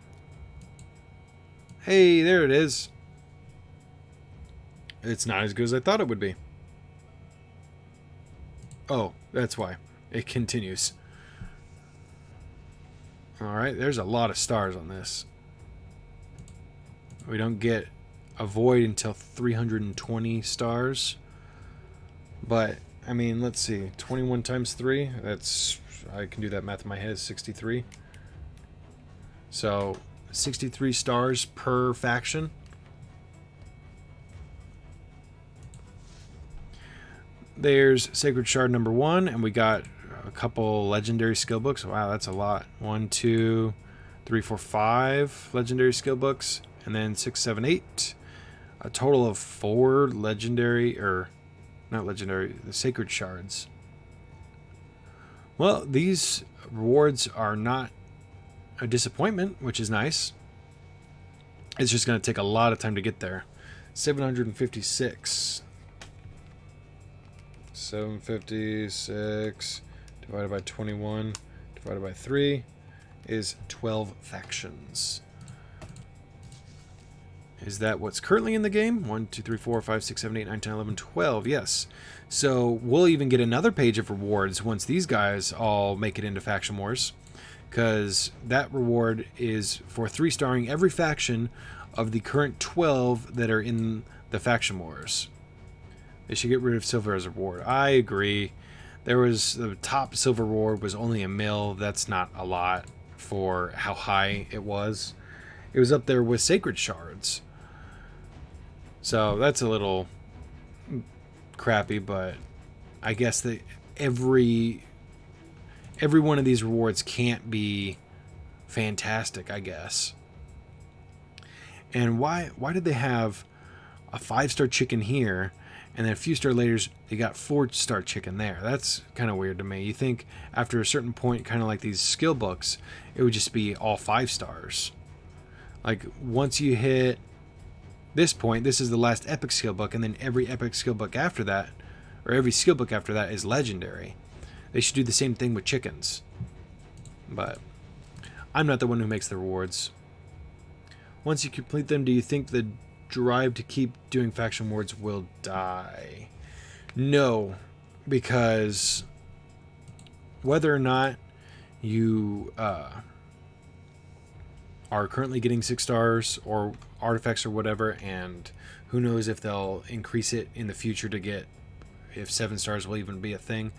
there it is. It's not as good as I thought it would be. Oh, that's why. It continues. Alright, there's a lot of stars on this. We don't get a void until 320 stars. But, I mean, let's see. 21 times 3, that's... I can do that math in my head, is 63. So, 63 stars per faction. There's Sacred Shard number 1, and we got a couple legendary skill books. Wow, that's a lot. 1, 2, 3, 4, 5 legendary skill books, and then 6, 7, 8. A total of 4 legendary, or not legendary, the Sacred Shards. Well, these rewards are not a disappointment, which is nice. It's just going to take a lot of time to get there. 756. 756 divided by 21 divided by 3 is 12 factions. Is that what's currently in the game? 1, 2, 3, 4, 5, 6, 7, 8, 9, 10, 11, 12. Yes. So we'll even get another page of rewards once these guys all make it into Faction Wars, because that reward is for 3-starring every faction of the current 12 that are in the Faction Wars. They should get rid of silver as a reward. I agree. There was the top silver reward was only a mil. That's not a lot for how high it was. It was up there with Sacred Shards. So that's a little crappy, but I guess that every one of these rewards can't be fantastic, I guess. And why did they have a 5-star chicken here, and then a few stars later they got 4-star chicken there? That's kind of weird to me. You think after a certain point, kind of like these skill books, it would just be all 5 stars. Like once you hit this point, this is the last epic skill book, and then every epic skill book after that, or every skill book after that, is legendary. They should do the same thing with chickens. But I'm not the one who makes the rewards. Once you complete them, do you think the drive to keep doing faction wars will die? No, because whether or not you are currently getting 6 stars or artifacts or whatever, and who knows if they'll increase it in the future to get, if 7 stars will even be a thing.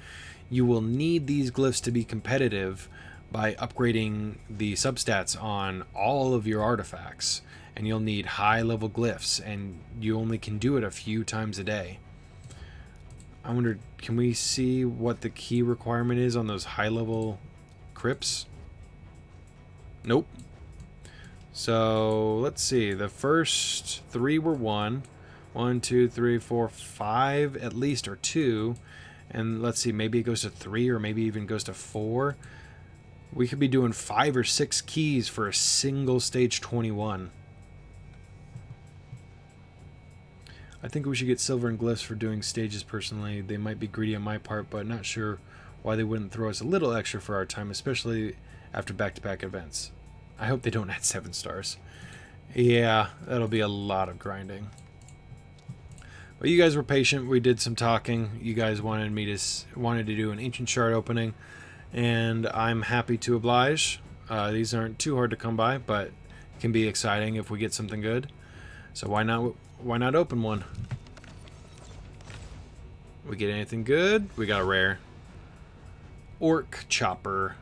You will need these glyphs to be competitive by upgrading the substats on all of your artifacts, and you'll need high level glyphs, and you only can do it a few times a day. I wonder, can we see what the key requirement is on those high level crypts? Nope. So let's see, the first 3 were 1, 1, 2, 3, 4, 5 at least, or 2, and let's see, maybe it goes to 3 or maybe even goes to 4. We could be doing 5 or 6 keys for a single stage 21. I think we should get silver and glyphs for doing stages personally. They might be greedy on my part, but not sure why they wouldn't throw us a little extra for our time, especially after back-to-back events. I hope they don't add 7 stars. Yeah, that'll be a lot of grinding. But you guys were patient. We did some talking. You guys wanted to do an ancient shard opening, and I'm happy to oblige. These aren't too hard to come by, but it can be exciting if we get something good. So why not open one? We get anything good? We got a rare orc chopper.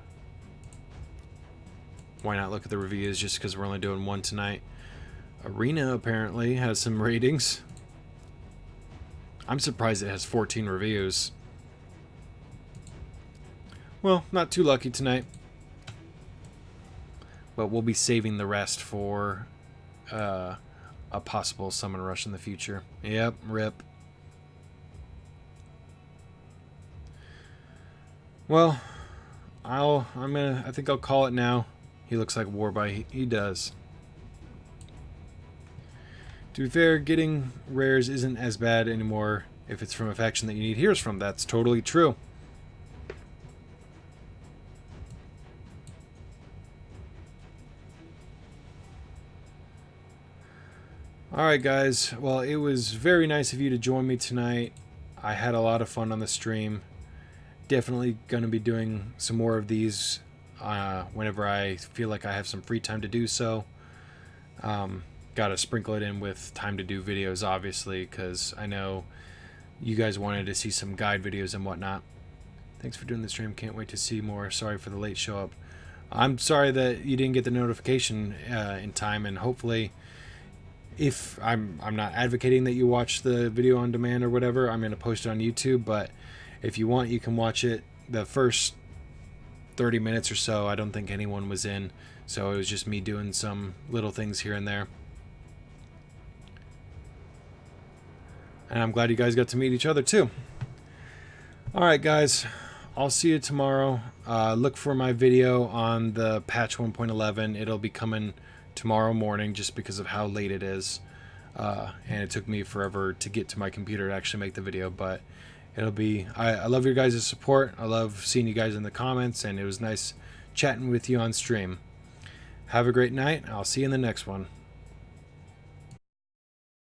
Why not look at the reviews just because we're only doing one tonight? Arena apparently has some ratings. I'm surprised it has 14 reviews. Well, not too lucky tonight. But we'll be saving the rest for a possible summon rush in the future. Yep, rip. Well, I think I'll call it now. He looks like Warbite. He does. To be fair, getting rares isn't as bad anymore if it's from a faction that you need heroes from. That's totally true. Alright guys, well it was very nice of you to join me tonight. I had a lot of fun on the stream. Definitely going to be doing some more of these whenever I feel like I have some free time to do so. Got to sprinkle it in with time to do videos, obviously, because I know you guys wanted to see some guide videos and whatnot. Thanks for doing the stream. Can't wait to see more. Sorry for the late show up. I'm sorry that you didn't get the notification in time, and hopefully, if I'm not advocating that you watch the video on demand or whatever, I'm going to post it on YouTube, but if you want, you can watch it. The first 30 minutes or so, I don't think anyone was in, so it was just me doing some little things here and there. And I'm glad you guys got to meet each other too. Alright guys, I'll see you tomorrow. Look for my video on the patch 1.11. It'll be coming tomorrow morning just because of how late it is. And it took me forever to get to my computer to actually make the video, but it'll be... I love your guys' support. I love seeing you guys in the comments, and it was nice chatting with you on stream. Have a great night. I'll see you in the next one.